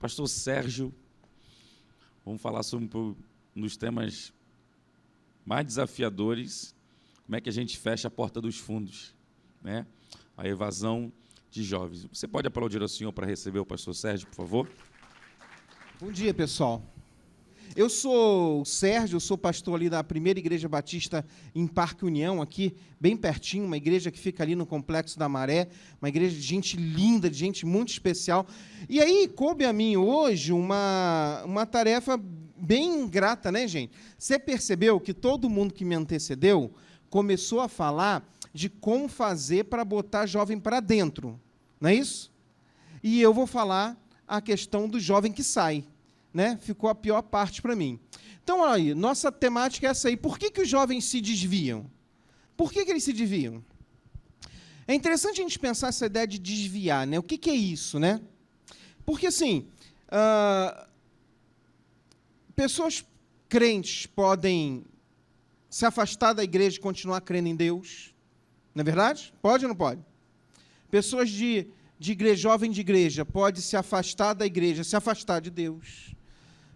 Pastor Sérgio, vamos falar sobre um dos temas mais desafiadores, como é que a gente fecha a porta dos fundos, né? A evasão de jovens. Você pode aplaudir ao senhor para receber o pastor Sérgio, por favor? Bom dia, pessoal. Eu sou o Sérgio, eu sou pastor ali da Primeira Igreja Batista em Parque União, aqui bem pertinho, uma igreja que fica ali no Complexo da Maré, uma igreja de gente linda, de gente muito especial. E aí, coube a mim hoje uma tarefa bem ingrata, né, gente? Você percebeu que todo mundo que me antecedeu começou a falar de como fazer para botar jovem para dentro, não é isso? E eu vou falar a questão do jovem que sai, né? Ficou a pior parte para mim. Então, olha aí, nossa temática é essa aí. Por que os jovens se desviam? Por que eles se desviam? É interessante a gente pensar essa ideia de desviar, né? O que é isso, né? Porque, assim, pessoas crentes podem se afastar da igreja e continuar crendo em Deus, não é verdade? Pode ou não pode? Pessoas de igreja, jovem de igreja, pode se afastar da igreja, se afastar de Deus.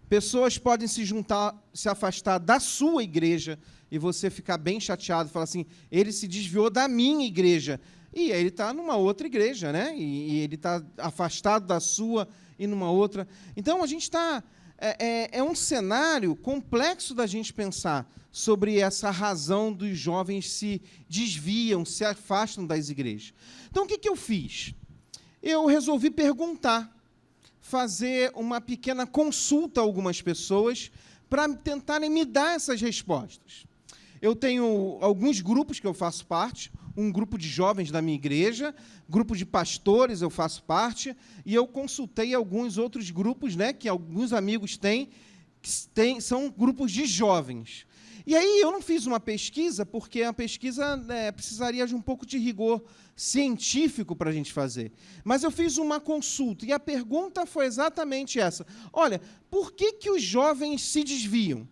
Pessoas podem se afastar da sua igreja e você ficar bem chateado, falar assim, ele se desviou da minha igreja. E aí ele está numa outra igreja, né? E ele está afastado da sua e numa outra. Então, a gente está... É um cenário complexo da gente pensar sobre essa razão dos jovens se desviam, se afastam das igrejas. Então, o que eu fiz? Eu resolvi perguntar, fazer uma pequena consulta a algumas pessoas para tentarem me dar essas respostas. Eu tenho alguns grupos que eu faço parte, um grupo de jovens da minha igreja, grupo de pastores eu faço parte, e eu consultei alguns outros grupos, né, que alguns amigos têm, são grupos de jovens. E aí eu não fiz uma pesquisa, porque a pesquisa precisaria de um pouco de rigor científico para a gente fazer. Mas eu fiz uma consulta, e a pergunta foi exatamente essa. Olha, por que os jovens se desviam?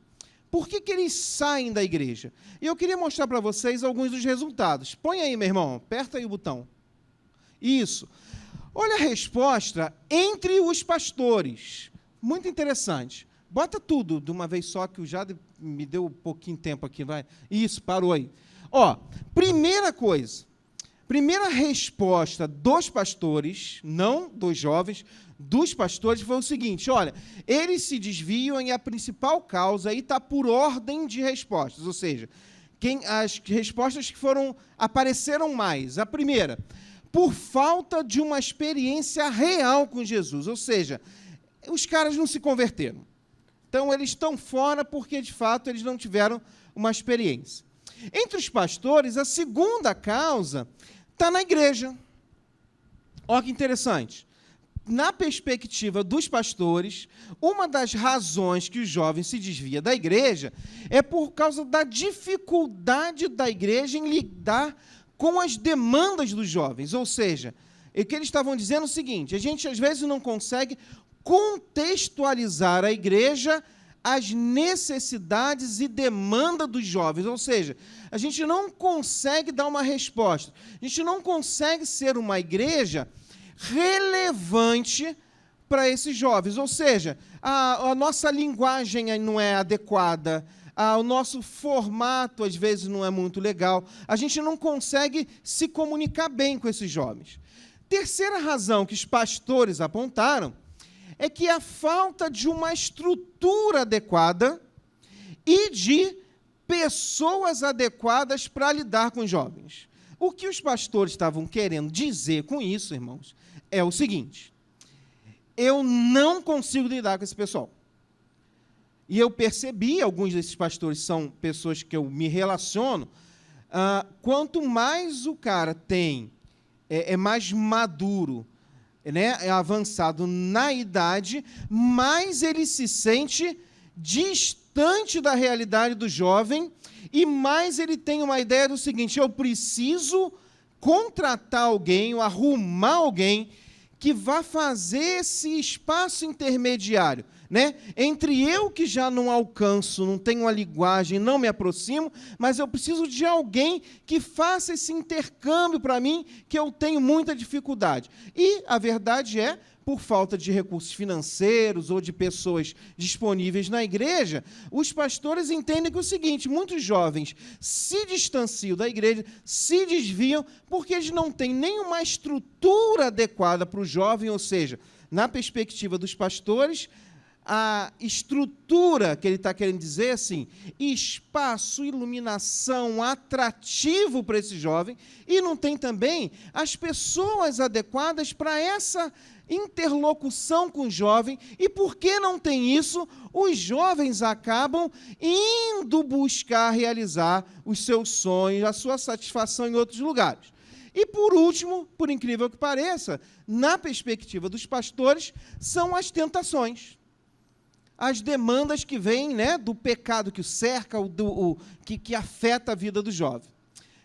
Por que eles saem da igreja? E eu queria mostrar para vocês alguns dos resultados. Põe aí, meu irmão, aperta aí o botão. Isso. Olha a resposta entre os pastores. Muito interessante. Bota tudo de uma vez só, que o Jade me deu um pouquinho de tempo aqui, vai. Isso, parou aí. Ó, primeira coisa, primeira resposta dos pastores, não dos jovens, dos pastores, foi o seguinte, olha, eles se desviam e a principal causa aí está por ordem de respostas, ou seja, as respostas que apareceram mais. A primeira, por falta de uma experiência real com Jesus, ou seja, os caras não se converteram. Então, eles estão fora porque, de fato, eles não tiveram uma experiência. Entre os pastores, a segunda causa está na igreja. Olha que interessante. Na perspectiva dos pastores, uma das razões que os jovens se desviam da igreja é por causa da dificuldade da igreja em lidar com as demandas dos jovens. Ou seja, o que eles estavam dizendo é o seguinte, a gente, às vezes, não consegue contextualizar a igreja às necessidades e demanda dos jovens, ou seja, a gente não consegue dar uma resposta, a gente não consegue ser uma igreja relevante para esses jovens, ou seja, a nossa linguagem não é adequada, o nosso formato, às vezes, não é muito legal, a gente não consegue se comunicar bem com esses jovens. Terceira razão que os pastores apontaram é que a falta de uma estrutura adequada e de pessoas adequadas para lidar com os jovens. O que os pastores estavam querendo dizer com isso, irmãos, é o seguinte, eu não consigo lidar com esse pessoal. E eu percebi, alguns desses pastores são pessoas que eu me relaciono, quanto mais o cara é mais maduro, né, é avançado na idade, mais ele se sente distante da realidade do jovem e mais ele tem uma ideia do seguinte, eu preciso contratar alguém, ou arrumar alguém que vá fazer esse espaço intermediário, né, entre eu que já não alcanço, não tenho uma linguagem, não me aproximo, mas eu preciso de alguém que faça esse intercâmbio para mim, que eu tenho muita dificuldade. E a verdade é, por falta de recursos financeiros ou de pessoas disponíveis na igreja, os pastores entendem que é o seguinte: muitos jovens se distanciam da igreja, se desviam, porque eles não têm nenhuma estrutura adequada para o jovem, ou seja, na perspectiva dos pastores, a estrutura que ele está querendo dizer assim, espaço, iluminação, atrativo para esse jovem, e não tem também as pessoas adequadas para essa interlocução com o jovem. E por que não tem isso, os jovens acabam indo buscar realizar os seus sonhos, a sua satisfação em outros lugares. E por último, por incrível que pareça, na perspectiva dos pastores, são as tentações, as demandas que vêm, né, do pecado que o cerca, que afeta a vida do jovem.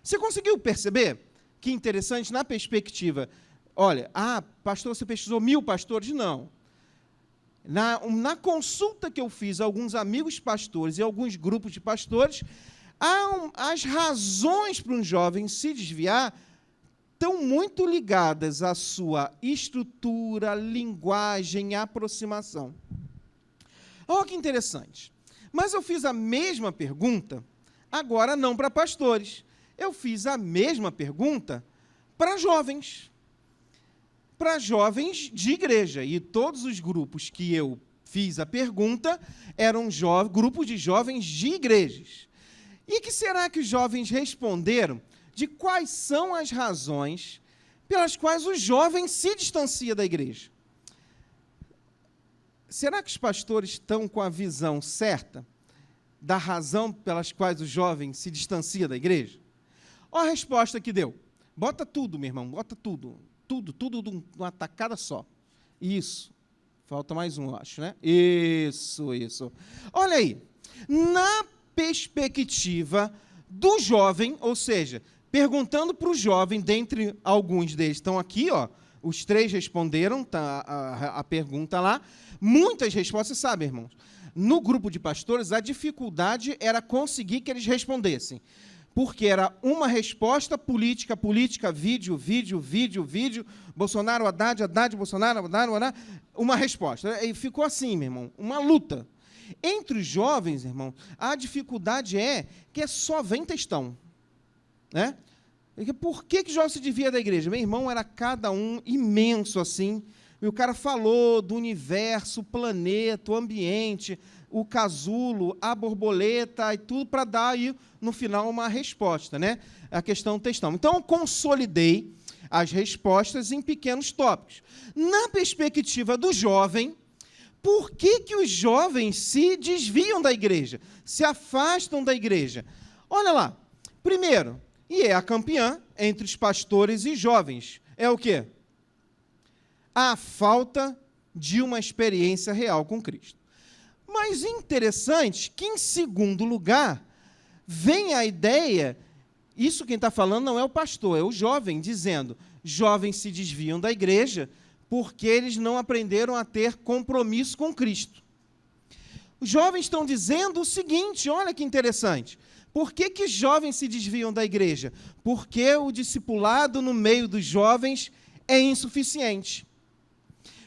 Você conseguiu perceber que interessante na perspectiva? Olha, pastor, você pesquisou 1000 pastores? Não. Na consulta que eu fiz a alguns amigos pastores e alguns grupos de pastores, as razões para um jovem se desviar estão muito ligadas à sua estrutura, linguagem, aproximação. Olha que interessante. Mas eu fiz a mesma pergunta, agora não para pastores. Eu fiz a mesma pergunta para jovens. Para jovens de igreja. E todos os grupos que eu fiz a pergunta eram grupos de jovens de igrejas. E que será que os jovens responderam de quais são as razões pelas quais o jovem se distancia da igreja? Será que os pastores estão com a visão certa da razão pelas quais o jovem se distancia da igreja? Olha a resposta que deu. Bota tudo, meu irmão, bota tudo. Tudo de uma tacada só. Isso. Falta mais um, eu acho, né? Isso. Olha aí. Na perspectiva do jovem, ou seja, perguntando para o jovem, dentre alguns deles estão aqui, ó, os 3 responderam, tá, a pergunta lá. Muitas respostas, sabe, irmãos? No grupo de pastores, a dificuldade era conseguir que eles respondessem. Porque era uma resposta política, vídeo, Bolsonaro, Haddad, Bolsonaro, Haddad, uma resposta. E ficou assim, meu irmão, uma luta. Entre os jovens, irmão, a dificuldade é que só vem textão. Né? Por que o jovem se desvia da igreja? Meu irmão, era cada um imenso assim. E o cara falou do universo, o planeta, o ambiente, o casulo, a borboleta e tudo para dar aí, no final, uma resposta, né? A questão do textão. Então, eu consolidei as respostas em pequenos tópicos. Na perspectiva do jovem, por que os jovens se desviam da igreja, se afastam da igreja? Olha lá. Primeiro, e é a campeã entre os pastores e jovens, é o quê? A falta de uma experiência real com Cristo. Mas interessante que, em segundo lugar, vem a ideia, isso quem está falando não é o pastor, é o jovem, dizendo, jovens se desviam da igreja porque eles não aprenderam a ter compromisso com Cristo. Os jovens estão dizendo o seguinte, olha que interessante, por que jovens se desviam da igreja? Porque o discipulado no meio dos jovens é insuficiente.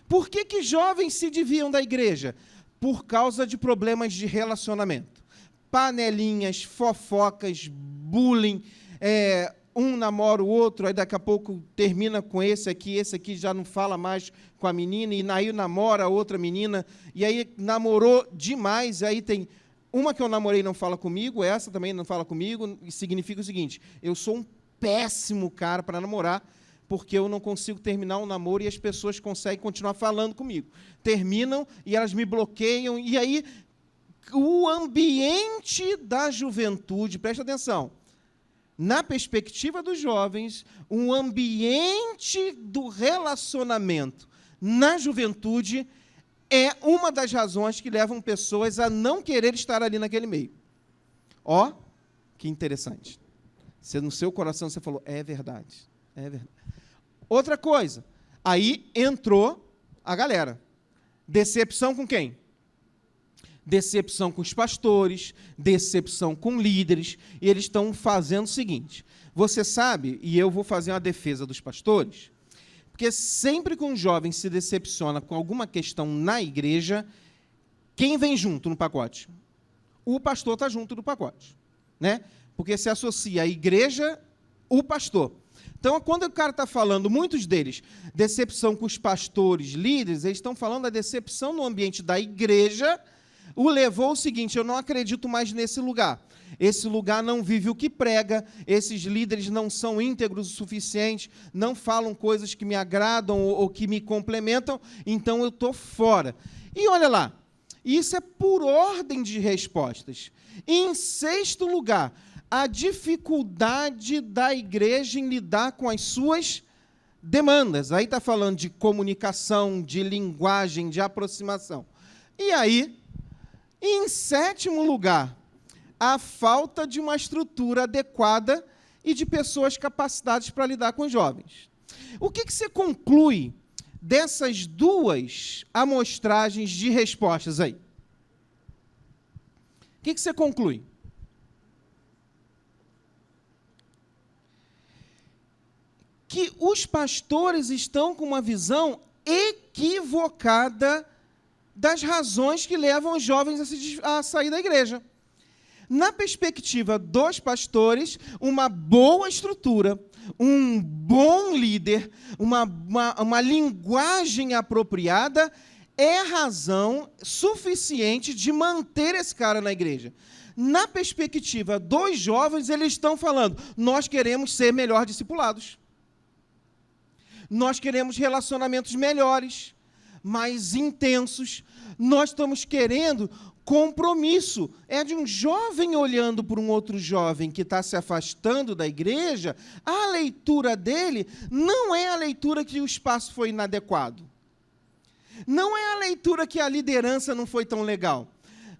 Por que jovens se desviam da igreja? Por causa de problemas de relacionamento. Panelinhas, fofocas, bullying, um namora o outro, aí daqui a pouco termina com esse aqui já não fala mais com a menina, e aí namora a outra menina, e aí namorou demais, aí tem uma que eu namorei e não fala comigo, essa também não fala comigo, e significa o seguinte, eu sou um péssimo cara para namorar, porque eu não consigo terminar um namoro e as pessoas conseguem continuar falando comigo. Terminam e elas me bloqueiam, e aí o ambiente da juventude, presta atenção, na perspectiva dos jovens, um ambiente do relacionamento na juventude é uma das razões que levam pessoas a não querer estar ali naquele meio. Ó, que interessante. Você, no seu coração, você falou, é verdade, é verdade. Outra coisa, aí entrou a galera. Decepção com quem? Decepção com os pastores, decepção com líderes, e eles estão fazendo o seguinte, você sabe, e eu vou fazer uma defesa dos pastores, Porque sempre que um jovem se decepciona com alguma questão na igreja, quem vem junto no pacote? O pastor está junto do pacote, né? Porque se associa a igreja, o pastor. Então, quando o cara está falando, muitos deles, decepção com os pastores, líderes, eles estão falando da decepção no ambiente da igreja, o levou ao seguinte: eu não acredito mais nesse lugar. Esse lugar não vive o que prega, esses líderes não são íntegros o suficiente, não falam coisas que me agradam ou que me complementam, então eu estou fora. E olha lá, isso é por ordem de respostas. E, em sexto lugar, a dificuldade da igreja em lidar com as suas demandas. Aí está falando de comunicação, de linguagem, de aproximação. E aí, em sétimo lugar, a falta de uma estrutura adequada e de pessoas capacitadas para lidar com os jovens. O que você conclui dessas duas amostragens de respostas aí? O que você conclui? Que os pastores estão com uma visão equivocada das razões que levam os jovens a sair da igreja. Na perspectiva dos pastores, uma boa estrutura, um bom líder, uma linguagem apropriada é razão suficiente de manter esse cara na igreja. Na perspectiva dos jovens, eles estão falando: nós queremos ser melhor discipulados. Nós queremos relacionamentos melhores, mais intensos. Nós estamos querendo compromisso. É de um jovem olhando para um outro jovem que está se afastando da igreja, a leitura dele não é a leitura que o espaço foi inadequado. Não é a leitura que a liderança não foi tão legal.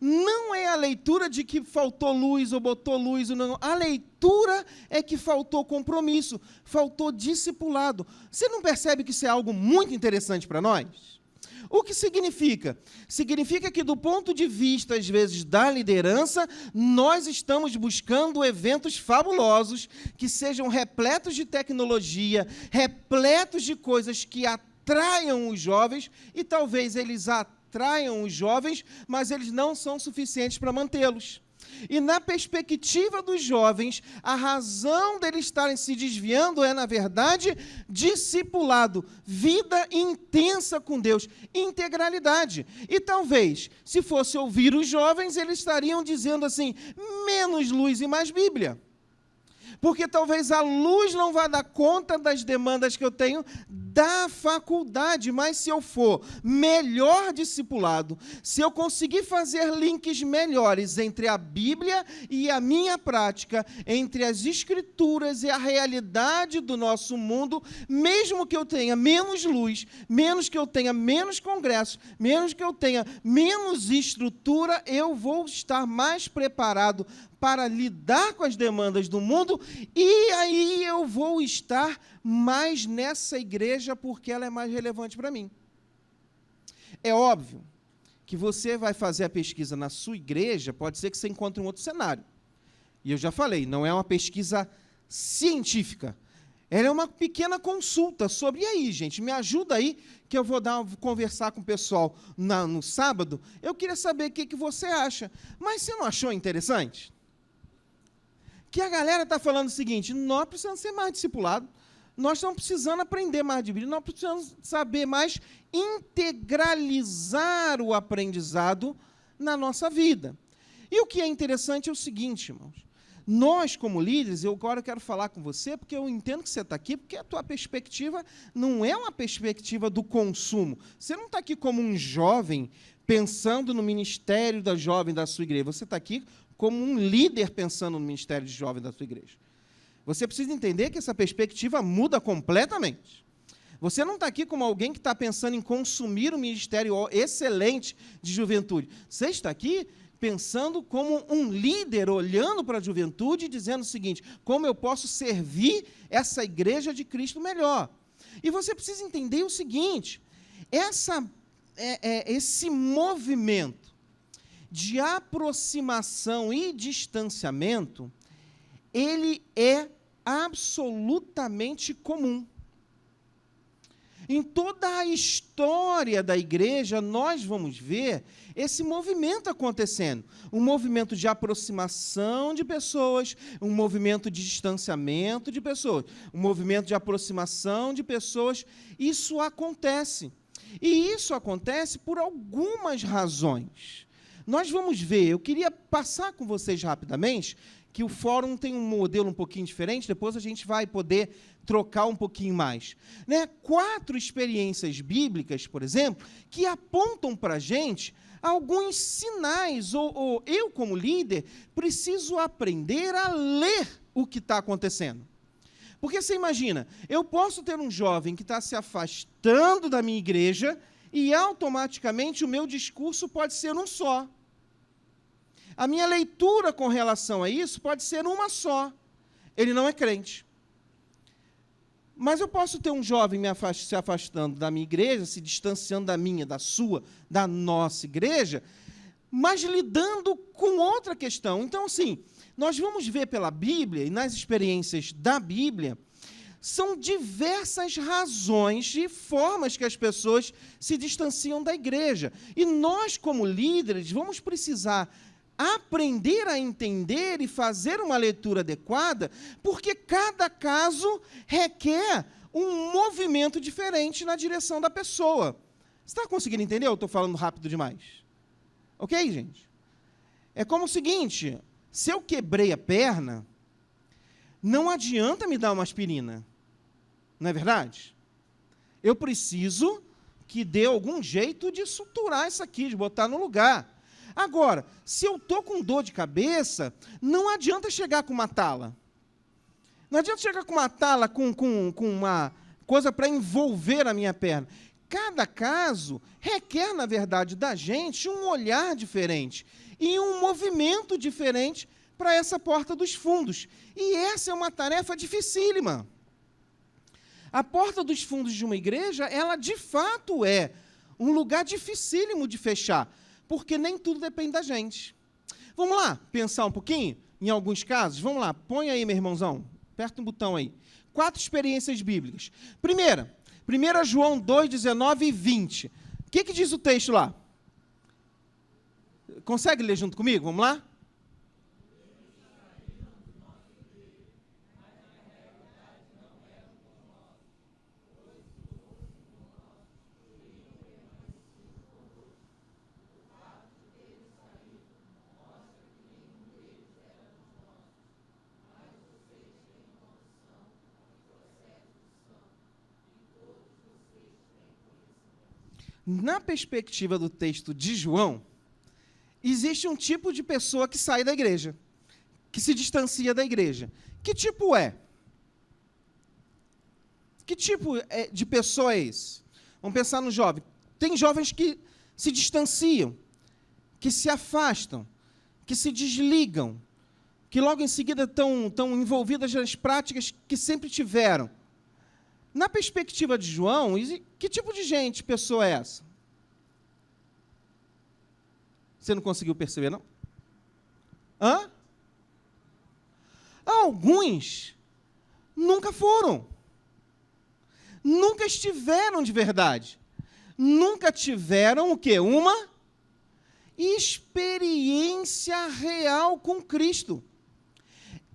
Não é a leitura de que faltou luz ou botou luz. Não. A leitura é que faltou compromisso, faltou discipulado. Você não percebe que isso é algo muito interessante para nós? O que significa? Significa que, do ponto de vista, às vezes, da liderança, nós estamos buscando eventos fabulosos, que sejam repletos de tecnologia, repletos de coisas que atraiam os jovens, e talvez eles atraiam os jovens, mas eles não são suficientes para mantê-los. E, na perspectiva dos jovens, a razão deles estarem se desviando é, na verdade, discipulado, vida intensa com Deus, integralidade. E talvez, se fosse ouvir os jovens, eles estariam dizendo assim: menos luz e mais Bíblia. Porque talvez a luz não vá dar conta das demandas que eu tenho da faculdade, mas se eu for melhor discipulado, se eu conseguir fazer links melhores entre a Bíblia e a minha prática, entre as Escrituras e a realidade do nosso mundo, mesmo que eu tenha menos luz, menos que eu tenha menos congressos, menos que eu tenha menos estrutura, eu vou estar mais preparado para lidar com as demandas do mundo, e aí eu vou estar mais nessa igreja porque ela é mais relevante para mim. É óbvio que você vai fazer a pesquisa na sua igreja, pode ser que você encontre um outro cenário. E eu já falei, não é uma pesquisa científica. Ela é uma pequena consulta sobre, e aí, gente, me ajuda aí, que eu vou conversar com o pessoal no sábado. Eu queria saber o que você acha. Mas você não achou interessante? Que a galera está falando o seguinte: nós precisamos ser mais discipulados, nós estamos precisando aprender mais de Bíblia, nós precisamos saber mais integralizar o aprendizado na nossa vida. E o que é interessante é o seguinte, irmãos: nós, como líderes, eu agora quero falar com você, porque eu entendo que você está aqui, porque a tua perspectiva não é uma perspectiva do consumo. Você não está aqui como um jovem pensando no ministério da jovem da sua igreja, você está aqui como um líder pensando no ministério de jovem da sua igreja. Você precisa entender que essa perspectiva muda completamente. Você não está aqui como alguém que está pensando em consumir um ministério excelente de juventude. Você está aqui pensando como um líder, olhando para a juventude e dizendo o seguinte: como eu posso servir essa igreja de Cristo melhor? E você precisa entender o seguinte: esse movimento de aproximação e distanciamento, ele é absolutamente comum. Em toda a história da igreja, nós vamos ver esse movimento acontecendo. Um movimento de aproximação de pessoas, um movimento de distanciamento de pessoas, um movimento de aproximação de pessoas. Isso acontece. E isso acontece por algumas razões. Nós vamos ver, eu queria passar com vocês rapidamente, que o fórum tem um modelo um pouquinho diferente, depois a gente vai poder trocar um pouquinho mais. 4 experiências bíblicas, por exemplo, que apontam para a gente alguns sinais, ou eu, como líder, preciso aprender a ler o que está acontecendo. Porque você imagina, eu posso ter um jovem que está se afastando da minha igreja e automaticamente o meu discurso pode ser um só. A minha leitura com relação a isso pode ser uma só. Ele não é crente. Mas eu posso ter um jovem se afastando da minha igreja, se distanciando da minha, da sua, da nossa igreja, mas lidando com outra questão. Então, assim, nós vamos ver pela Bíblia, e nas experiências da Bíblia, são diversas razões e formas que as pessoas se distanciam da igreja. E nós, como líderes, vamos precisar aprender a entender e fazer uma leitura adequada, porque cada caso requer um movimento diferente na direção da pessoa. Você está conseguindo entender? Eu estou falando rápido demais. Ok, gente? É como o seguinte, se eu quebrei a perna, não adianta me dar uma aspirina. Não é verdade? Eu preciso que dê algum jeito de suturar isso aqui, de botar no lugar. Agora, se eu estou com dor de cabeça, não adianta chegar com uma tala. Não adianta chegar com uma tala, com uma coisa para envolver a minha perna. Cada caso requer, na verdade, da gente um olhar diferente e um movimento diferente para essa porta dos fundos. E essa é uma tarefa dificílima. A porta dos fundos de uma igreja, ela de fato é um lugar dificílimo de fechar, porque nem tudo depende da gente. Vamos lá, pensar um pouquinho em alguns casos? Vamos lá, põe aí, meu irmãozão, aperta um botão aí. 4 experiências bíblicas. Primeira, 1 João 2, 19 e 20. O que diz o texto lá? Consegue ler junto comigo? Vamos lá? Na perspectiva do texto de João, existe um tipo de pessoa que sai da igreja, que se distancia da igreja. Que tipo é? Que tipo de pessoa é esse? Vamos pensar no jovem. Tem jovens que se distanciam, que se afastam, que se desligam, que logo em seguida estão envolvidas nas práticas que sempre tiveram. Na perspectiva de João, que tipo de gente, pessoa é essa? Você não conseguiu perceber, não? Hã? Alguns nunca foram. Nunca estiveram de verdade. Nunca tiveram o quê? Uma experiência real com Cristo.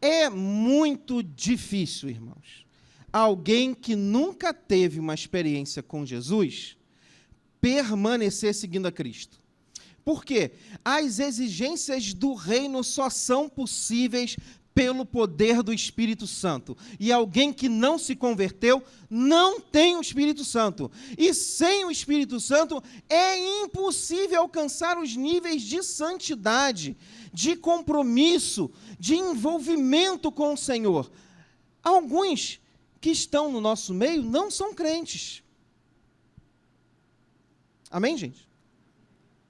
É muito difícil, irmãos. Alguém que nunca teve uma experiência com Jesus permanecer seguindo a Cristo. Por quê? As exigências do reino só são possíveis pelo poder do Espírito Santo. E alguém que não se converteu não tem o Espírito Santo. E sem o Espírito Santo é impossível alcançar os níveis de santidade, de compromisso, de envolvimento com o Senhor. Alguns que estão no nosso meio não são crentes. Amém, gente?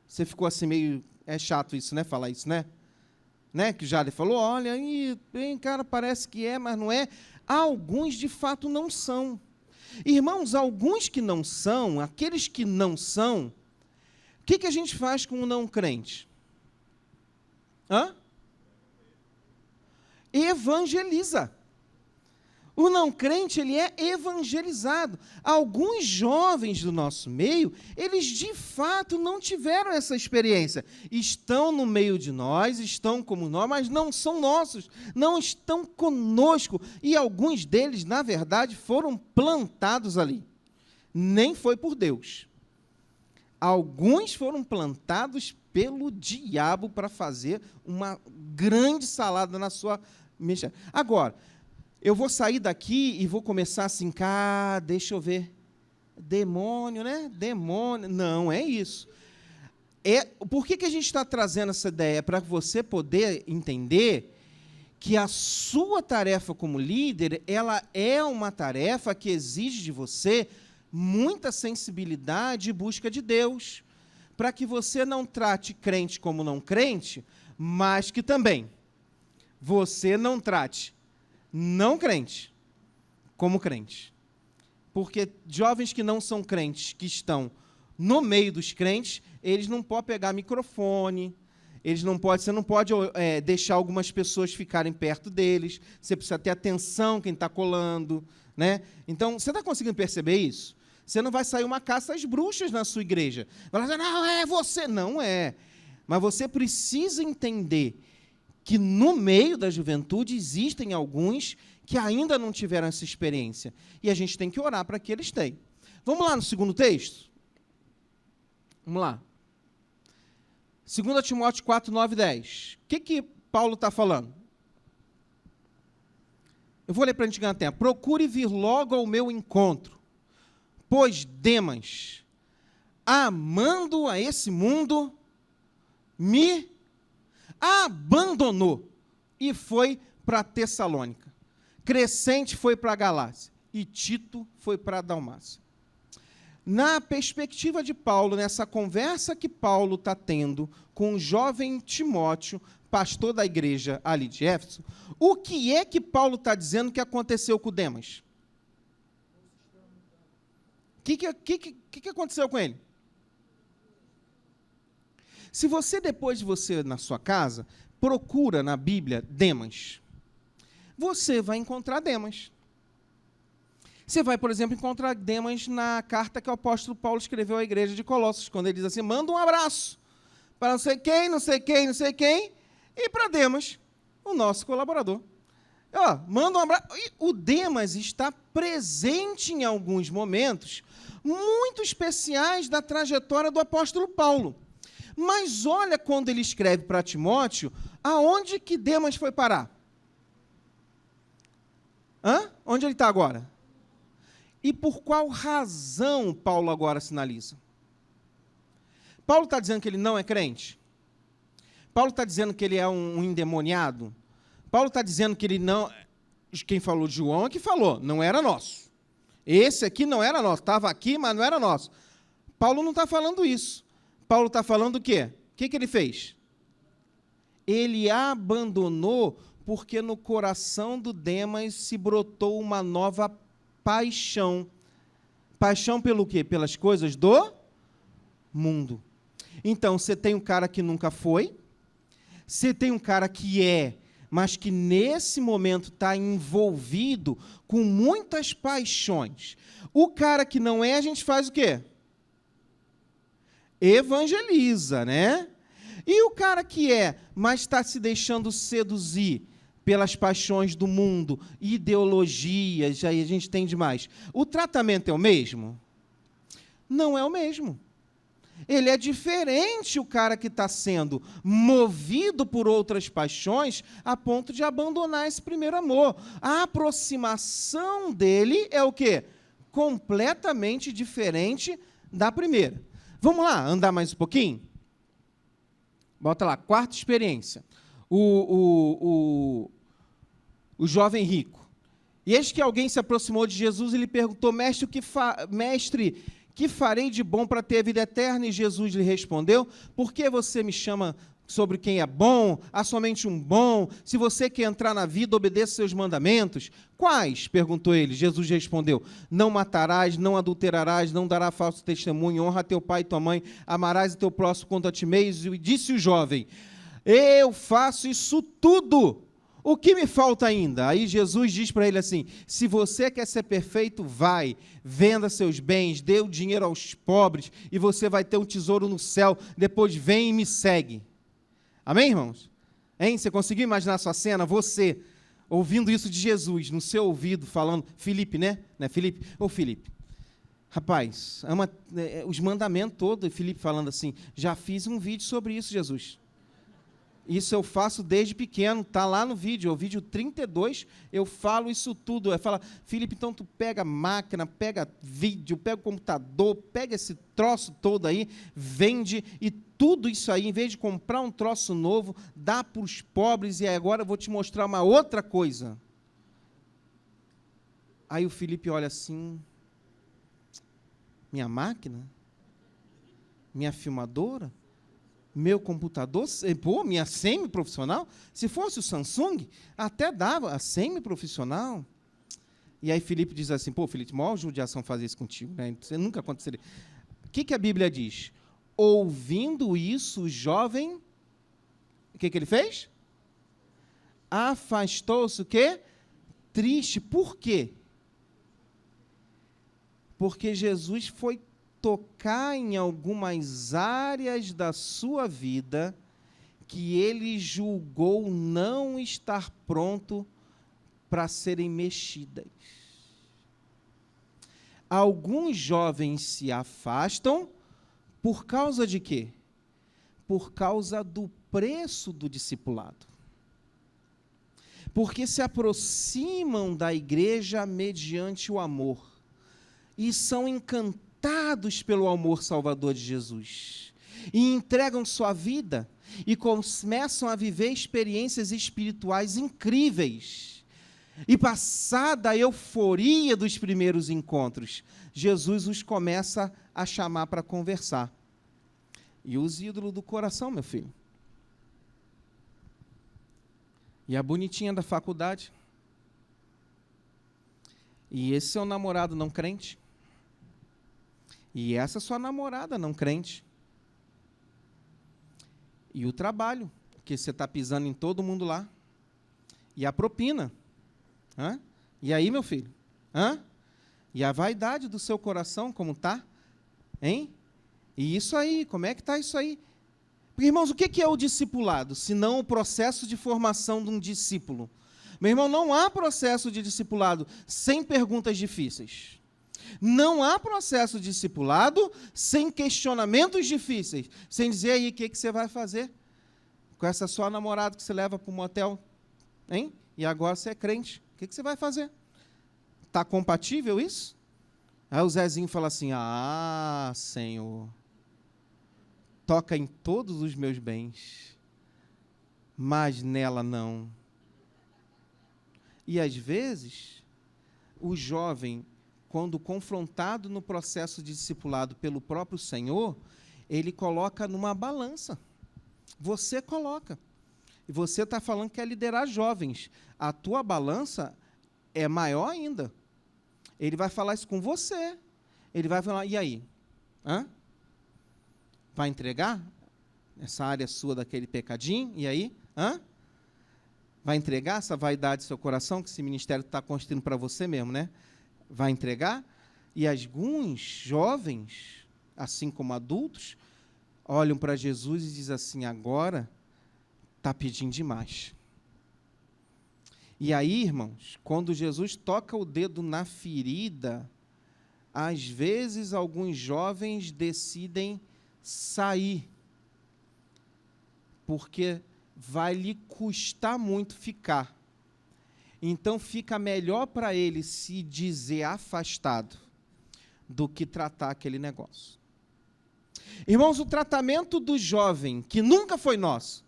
Você ficou assim meio... É chato isso, né? Falar isso, né? Que o Jade falou, olha, aí, bem, cara, parece que é, mas não é. Alguns, de fato, não são. Irmãos, alguns que não são, aqueles que não são, o que a gente faz com o não crente? Evangeliza. O não crente, ele é evangelizado. Alguns jovens do nosso meio, eles de fato não tiveram essa experiência. Estão no meio de nós, estão como nós, mas não são nossos, não estão conosco. E alguns deles, na verdade, foram plantados ali. Nem foi por Deus. Alguns foram plantados pelo diabo para fazer uma grande salada na sua mente. Agora, eu vou sair daqui e vou começar assim, deixa eu ver, demônio, né? Demônio. Não, é isso. Por que a gente está trazendo essa ideia? Para você poder entender que a sua tarefa como líder, ela é uma tarefa que exige de você muita sensibilidade e busca de Deus, para que você não trate crente como não crente, mas que também você não trate não crente como crente. Porque jovens que não são crentes, que estão no meio dos crentes, eles não podem pegar microfone, você não pode deixar algumas pessoas ficarem perto deles, você precisa ter atenção quem está colando, né? Então, você está conseguindo perceber isso? Você não vai sair uma caça às bruxas na sua igreja. Vai dizer, não, é você. Não é. Mas você precisa entender que no meio da juventude existem alguns que ainda não tiveram essa experiência. E a gente tem que orar para que eles tenham. Vamos lá no segundo texto? Vamos lá. 2 Timóteo 4, 9 e 10. O que Paulo está falando? Eu vou ler para a gente ganhar tempo. Procure vir logo ao meu encontro, pois Demas, amando a esse mundo, me abandonou e foi para Tessalônica. Crescente foi para a Galácia e Tito foi para a Dalmácia. Na perspectiva de Paulo, nessa conversa que Paulo está tendo com o jovem Timóteo, pastor da igreja ali de Éfeso, o que é que Paulo está dizendo que aconteceu com Demas? O que aconteceu com ele? Se você, depois de você, na sua casa, procura na Bíblia Demas, você vai encontrar Demas. Você vai, por exemplo, encontrar Demas na carta que o apóstolo Paulo escreveu à igreja de Colossos, quando ele diz assim, manda um abraço para não sei quem, não sei quem, não sei quem, e para Demas, o nosso colaborador. Manda um abraço. E o Demas está presente em alguns momentos muito especiais da trajetória do apóstolo Paulo. Mas olha quando ele escreve para Timóteo, aonde que Demas foi parar? Onde ele está agora? E por qual razão Paulo agora sinaliza? Paulo está dizendo que ele não é crente? Paulo está dizendo que ele é um endemoniado? Paulo está dizendo que ele não... Quem falou de João é que falou, não era nosso. Esse aqui não era nosso, estava aqui, mas não era nosso. Paulo não está falando isso. Paulo está falando o quê? O que ele fez? Ele abandonou porque no coração do Demas se brotou uma nova paixão. Paixão pelo quê? Pelas coisas do mundo. Então, você tem um cara que nunca foi, você tem um cara que é, mas que nesse momento está envolvido com muitas paixões. O cara que não é, a gente faz o quê? Evangeliza, né? E o cara que é, mas está se deixando seduzir pelas paixões do mundo, ideologias, aí a gente tem demais. O tratamento é o mesmo? Não é o mesmo. Ele é diferente, o cara que está sendo movido por outras paixões a ponto de abandonar esse primeiro amor. A aproximação dele é o quê? Completamente diferente da primeira. Vamos lá, andar mais um pouquinho? Bota lá, quarta experiência. O jovem rico. E eis que alguém se aproximou de Jesus e lhe perguntou, mestre, que farei de bom para ter a vida eterna? E Jesus lhe respondeu, por que você me chama sobre quem é bom? Há somente um bom. Se você quer entrar na vida, obedeça seus mandamentos. Quais? Perguntou ele. Jesus respondeu, não matarás, não adulterarás, não darás falso testemunho, honra teu pai e tua mãe, amarás o teu próximo quanto a ti mesmo. E disse o jovem, eu faço isso tudo. o que me falta ainda? Aí Jesus diz para ele assim, se você quer ser perfeito, vai, venda seus bens, dê o dinheiro aos pobres, e você vai ter um tesouro no céu, depois vem e me segue. Amém, irmãos? Hein? Você conseguiu imaginar a sua cena? Você, ouvindo isso de Jesus, no seu ouvido, falando, Filipe, né? Não é Filipe? Ô Filipe, rapaz, ama os mandamentos todos, Filipe falando assim, já fiz um vídeo sobre isso, Jesus. Isso eu faço desde pequeno, está lá no vídeo, o vídeo 32, eu falo isso tudo. Ele fala, Filipe, então tu pega a máquina, pega vídeo, pega o computador, pega esse troço todo aí, vende, e tudo isso aí, em vez de comprar um troço novo, dá para os pobres, e agora eu vou te mostrar uma outra coisa. Aí o Filipe olha assim, minha máquina? Minha filmadora? Meu computador, pô, minha semi-profissional, se fosse o Samsung, até dava a semi-profissional. E aí Filipe diz assim, pô, Filipe, maior judiação fazer isso contigo, né? Você nunca aconteceria. O que a Bíblia diz? Ouvindo isso, o jovem, o que ele fez? Afastou-se o quê? Triste. Por quê? Porque Jesus foi tocar em algumas áreas da sua vida que ele julgou não estar pronto para serem mexidas. Alguns jovens se afastam por causa de quê? Por causa do preço do discipulado. Porque se aproximam da igreja mediante o amor e são encantados pelo amor salvador de Jesus, e entregam sua vida, e começam a viver experiências espirituais incríveis, e passada a euforia dos primeiros encontros, Jesus os começa a chamar para conversar, e os ídolos do coração, meu filho, e a bonitinha da faculdade, e esse seu namorado não crente, e essa sua namorada não crente. E o trabalho, que você está pisando em todo mundo lá. E a propina. Hã? E aí, meu filho? Hã? E a vaidade do seu coração, como está? Hein? E isso aí, como é que está isso aí? Porque, irmãos, o que é o discipulado? Senão o processo de formação de um discípulo. Meu irmão, não há processo de discipulado sem perguntas difíceis. Não há processo de discipulado sem questionamentos difíceis, sem dizer aí o que você vai fazer com essa sua namorada que você leva para o motel, hein? E agora você é crente, o que você vai fazer? Está compatível isso? Aí o Zezinho fala assim, ah, Senhor, toca em todos os meus bens, mas nela não. E às vezes, o jovem, quando confrontado no processo de discipulado pelo próprio Senhor, ele coloca numa balança. Você coloca. E você está falando que quer liderar jovens. A tua balança é maior ainda. Ele vai falar isso com você. Ele vai falar, e aí? Hã? Vai entregar essa área sua daquele pecadinho? E aí? Hã? Vai entregar essa vaidade do seu coração, que esse ministério está construindo para você mesmo, né? Vai entregar? E alguns jovens, assim como adultos, olham para Jesus e dizem assim, agora está pedindo demais. E aí, irmãos, quando Jesus toca o dedo na ferida, às vezes alguns jovens decidem sair, porque vai lhe custar muito ficar. Então, fica melhor para ele se dizer afastado do que tratar aquele negócio. Irmãos, o tratamento do jovem, que nunca foi nosso,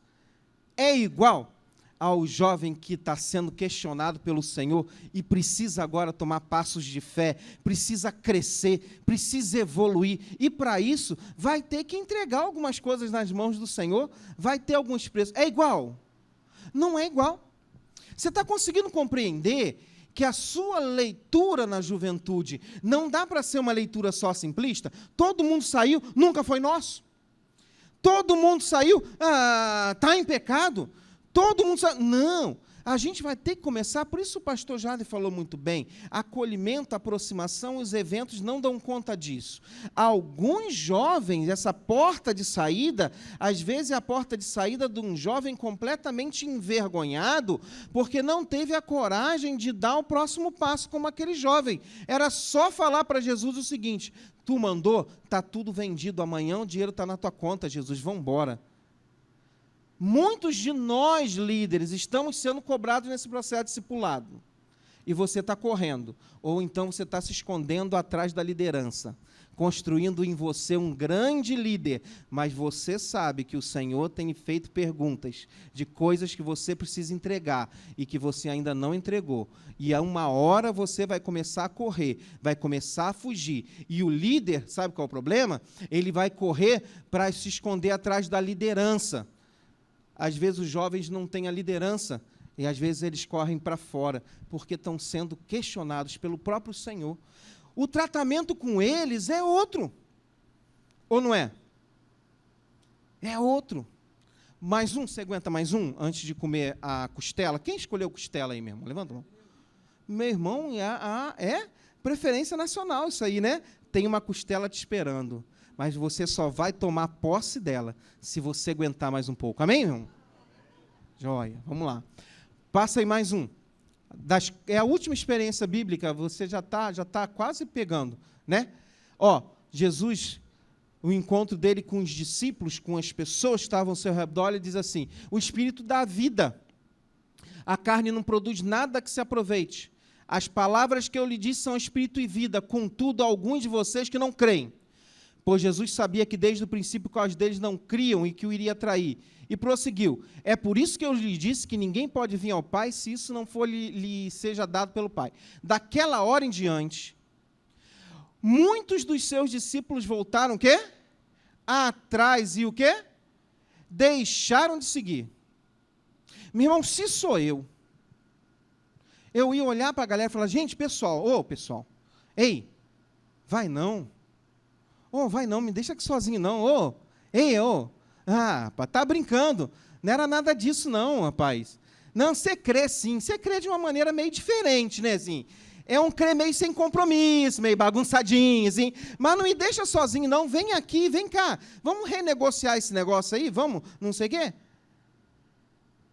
é igual ao jovem que está sendo questionado pelo Senhor e precisa agora tomar passos de fé, precisa crescer, precisa evoluir, e para isso vai ter que entregar algumas coisas nas mãos do Senhor, vai ter alguns preços. É igual? Não é igual. Você está conseguindo compreender que a sua leitura na juventude não dá para ser uma leitura só simplista? Todo mundo saiu, nunca foi nosso. Todo mundo saiu, está em pecado. Todo mundo saiu. Não, A gente vai ter que começar, por isso o pastor Jardim falou muito bem, acolhimento, aproximação, os eventos não dão conta disso. Alguns jovens, essa porta de saída, às vezes é a porta de saída de um jovem completamente envergonhado, porque não teve a coragem de dar o próximo passo como aquele jovem. Era só falar para Jesus o seguinte: tu mandou, está tudo vendido, amanhã o dinheiro está na tua conta, Jesus, vamos embora. Muitos de nós, líderes, estamos sendo cobrados nesse processo discipulado. E você está correndo. Ou então você está se escondendo atrás da liderança, construindo em você um grande líder. Mas você sabe que o Senhor tem feito perguntas de coisas que você precisa entregar e que você ainda não entregou. E a uma hora você vai começar a correr, vai começar a fugir. E o líder, sabe qual é o problema? Ele vai correr para se esconder atrás da liderança. Às vezes os jovens não têm a liderança e às vezes eles correm para fora porque estão sendo questionados pelo próprio Senhor. O tratamento com eles é outro, ou não é? É outro. Mais um, você aguenta mais um antes de comer a costela? Quem escolheu costela aí, meu irmão? Levanta a mão. Meu irmão, é preferência nacional isso aí, né? Tem uma costela te esperando. Mas você só vai tomar posse dela se você aguentar mais um pouco. Amém, irmão? Joia, vamos lá. Passa aí mais um. É a última experiência bíblica, você já tá quase pegando, né? Jesus, o encontro dele com os discípulos, com as pessoas que estavam ao seu redor, ele diz assim: o Espírito dá vida. A carne não produz nada que se aproveite. As palavras que eu lhe disse são espírito e vida, contudo, alguns de vocês que não creem. Pois Jesus sabia que desde o princípio quais deles não criam e que o iria trair. E prosseguiu: é por isso que eu lhe disse que ninguém pode vir ao Pai se isso não for lhe seja dado pelo Pai. Daquela hora em diante, muitos dos seus discípulos voltaram o quê? Atrás e o quê? Deixaram de seguir. Meu irmão, se sou eu ia olhar para a galera e falar: gente, pessoal, ei, vai não. Vai não, me deixa aqui sozinho não. Tá brincando. Não era nada disso não, rapaz. Não, você crê sim, você crê de uma maneira meio diferente, né, assim. É um crer meio sem compromisso, meio bagunçadinho, assim. Mas não me deixa sozinho não, vem aqui, vem cá. Vamos renegociar esse negócio aí, vamos, não sei o quê.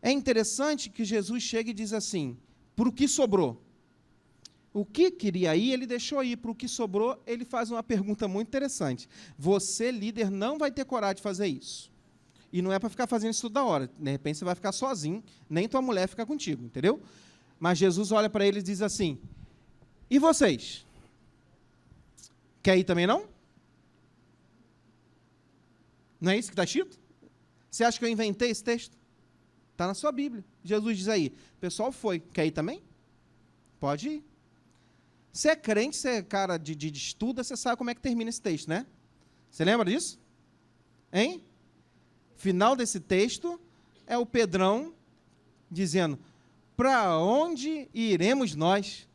É interessante que Jesus chega e diz assim: por o que sobrou? O que queria ir, ele deixou ir. Para o que sobrou, ele faz uma pergunta muito interessante. Você, líder, não vai ter coragem de fazer isso. E não é para ficar fazendo isso toda hora. De repente, você vai ficar sozinho, nem tua mulher fica contigo, entendeu? Mas Jesus olha para ele e diz assim: e vocês? Quer ir também não? Não é isso que está escrito? Você acha que eu inventei esse texto? Está na sua Bíblia. Jesus diz aí: o pessoal foi. Quer ir também? Pode ir. Você é crente, você é cara de estuda, você sabe como é que termina esse texto, né? Você lembra disso? Hein? Final desse texto é o Pedrão dizendo: para onde iremos nós?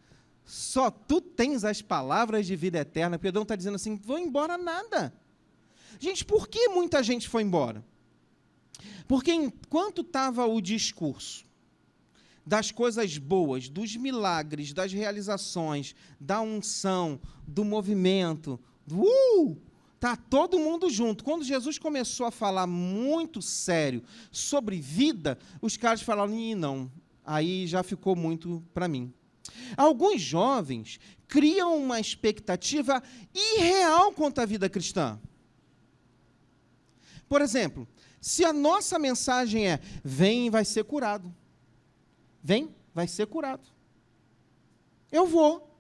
Só tu tens as palavras de vida eterna. Pedrão está dizendo assim: vou embora nada. Gente, por que muita gente foi embora? Porque enquanto estava o discurso das coisas boas, dos milagres, das realizações, da unção, do movimento, está todo mundo junto. Quando Jesus começou a falar muito sério sobre vida, os caras falaram: não, aí já ficou muito para mim. Alguns jovens criam uma expectativa irreal quanto à vida cristã. Por exemplo, se a nossa mensagem é: vem e vai ser curado. Vem, vai ser curado. Eu vou.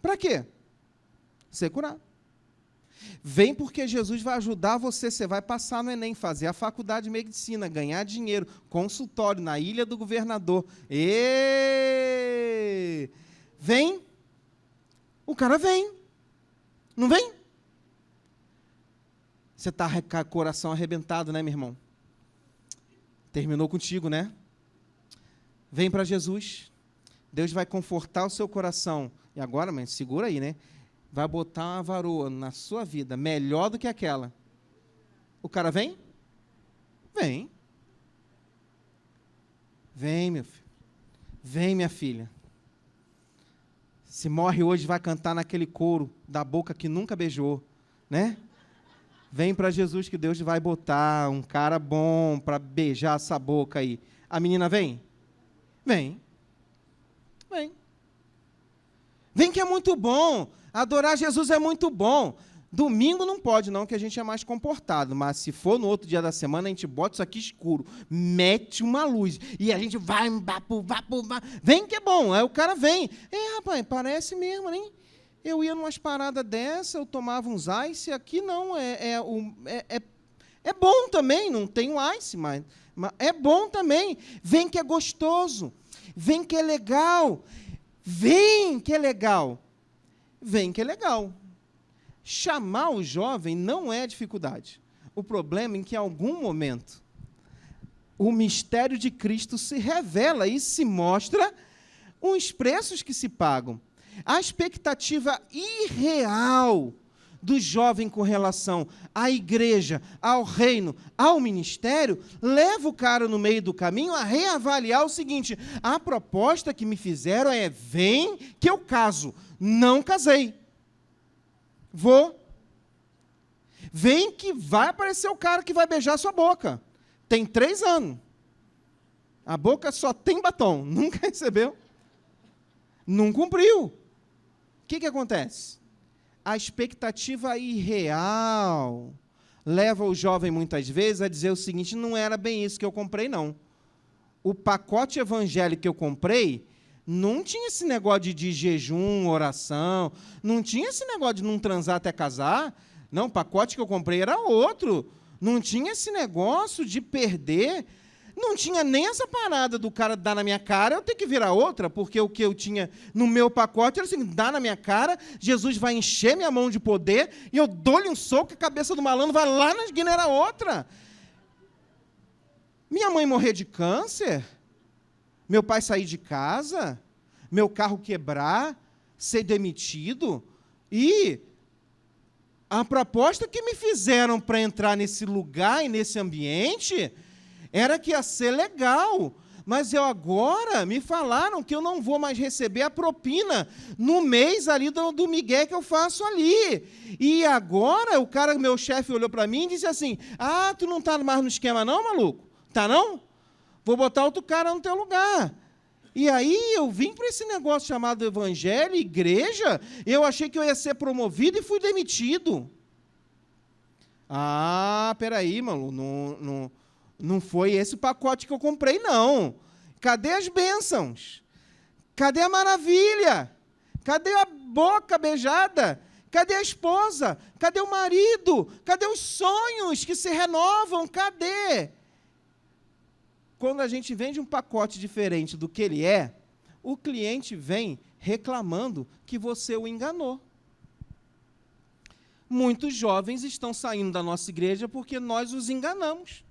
Para quê? Ser curado. Vem porque Jesus vai ajudar você, você vai passar no Enem, fazer a faculdade de medicina, ganhar dinheiro, consultório na Ilha do Governador. Vem. O cara vem. Não vem? Você está com o coração arrebentado, né, meu irmão? Terminou contigo, né? Vem para Jesus. Deus vai confortar o seu coração. E agora, mãe, segura aí, né? Vai botar uma varoa na sua vida, melhor do que aquela. O cara vem? Vem. Vem, meu filho. Vem, minha filha. Se morre hoje, vai cantar naquele coro da boca que nunca beijou, né? Vem para Jesus que Deus vai botar um cara bom para beijar essa boca aí. A menina vem? Vem. Vem. Vem que é muito bom. Adorar Jesus é muito bom. Domingo não pode não, que a gente é mais comportado. Mas se for no outro dia da semana, a gente bota isso aqui escuro. Mete uma luz. E a gente vai. Vem que é bom. Aí o cara vem. Rapaz, parece mesmo, hein? Eu ia numas paradas dessa, eu tomava uns ice. Aqui não. É bom também. Não tem ice, mas é bom também. Vem que é gostoso. Vem que é legal. Vem que é legal. Vem que é legal. Chamar o jovem não é dificuldade. O problema é que, em algum momento, o mistério de Cristo se revela e se mostra os preços que se pagam. A expectativa irreal do jovem com relação à igreja, ao reino, ao ministério, leva o cara no meio do caminho a reavaliar o seguinte: a proposta que me fizeram é: vem que eu caso. Não casei. Vou. Vem que vai aparecer o cara que vai beijar sua boca. Tem 3 anos. A boca só tem batom. Nunca recebeu. Não cumpriu. O que acontece? A expectativa irreal leva o jovem, muitas vezes, a dizer o seguinte: não era bem isso que eu comprei, não. O pacote evangélico que eu comprei não tinha esse negócio de jejum, oração, não tinha esse negócio de não transar até casar. Não, o pacote que eu comprei era outro. Não tinha esse negócio de perder. Não tinha nem essa parada do cara dar na minha cara, eu ter que virar outra, porque o que eu tinha no meu pacote era assim: dá na minha cara, Jesus vai encher minha mão de poder, e eu dou-lhe um soco, a cabeça do malandro vai lá na esquina, era outra. Minha mãe morrer de câncer, meu pai sair de casa, meu carro quebrar, ser demitido, e a proposta que me fizeram para entrar nesse lugar e nesse ambiente era que ia ser legal, mas eu agora me falaram que eu não vou mais receber a propina no mês ali do migué que eu faço ali. E agora o cara, meu chefe, olhou para mim e disse assim: ah, tu não está mais no esquema não, maluco? Tá não? Vou botar outro cara no teu lugar. E aí eu vim para esse negócio chamado evangelho, igreja, eu achei que eu ia ser promovido e fui demitido. Ah, peraí, mano, não foi esse pacote que eu comprei, não. Cadê as bênçãos? Cadê a maravilha? Cadê a boca beijada? Cadê a esposa? Cadê o marido? Cadê os sonhos que se renovam? Cadê? Quando a gente vende um pacote diferente do que ele é, o cliente vem reclamando que você o enganou. Muitos jovens estão saindo da nossa igreja porque nós os enganamos.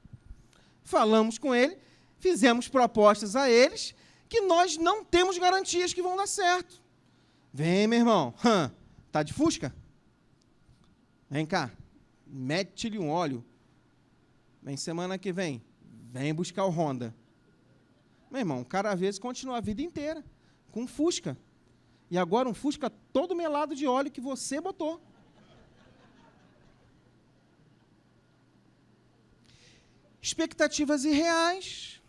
Falamos com ele, fizemos propostas a eles que nós não temos garantias que vão dar certo. Vem, meu irmão, tá de fusca? Vem cá, mete-lhe um óleo. Vem semana que vem. Vem buscar o Honda. Meu irmão, o cara às vezes continua a vida inteira com um Fusca. E agora um Fusca todo melado de óleo que você botou. Expectativas irreais.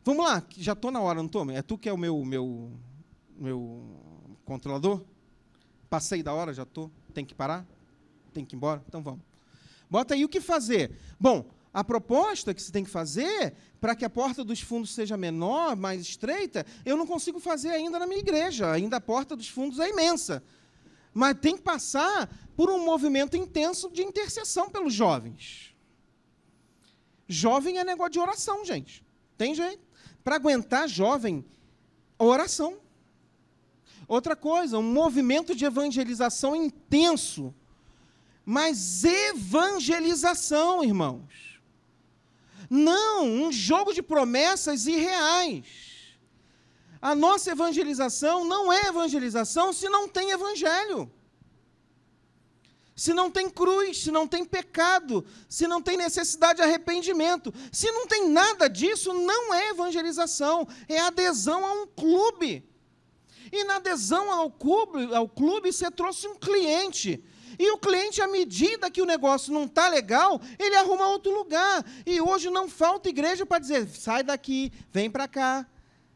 Vamos lá, já estou na hora, não estou? É tu que é o meu controlador? Passei da hora, já estou. Tem que parar? Tem que ir embora? Então vamos. Bota aí o que fazer. Bom, a proposta que você tem que fazer para que a porta dos fundos seja menor, mais estreita, eu não consigo fazer ainda na minha igreja. Ainda a porta dos fundos é imensa. Mas tem que passar por um movimento intenso de intercessão pelos jovens. Jovem é negócio de oração, gente. Tem jeito. Para aguentar jovem, oração. Outra coisa, um movimento de evangelização intenso. Mas evangelização, irmãos. Não, um jogo de promessas irreais. A nossa evangelização não é evangelização se não tem evangelho. se não tem cruz, se não tem pecado, se não tem necessidade de arrependimento, se não tem nada disso, não é evangelização, é adesão a um clube. E na adesão ao clube, você trouxe um cliente. E o cliente, à medida que o negócio não está legal, ele arruma outro lugar. E hoje não falta igreja para dizer, sai daqui, vem para cá.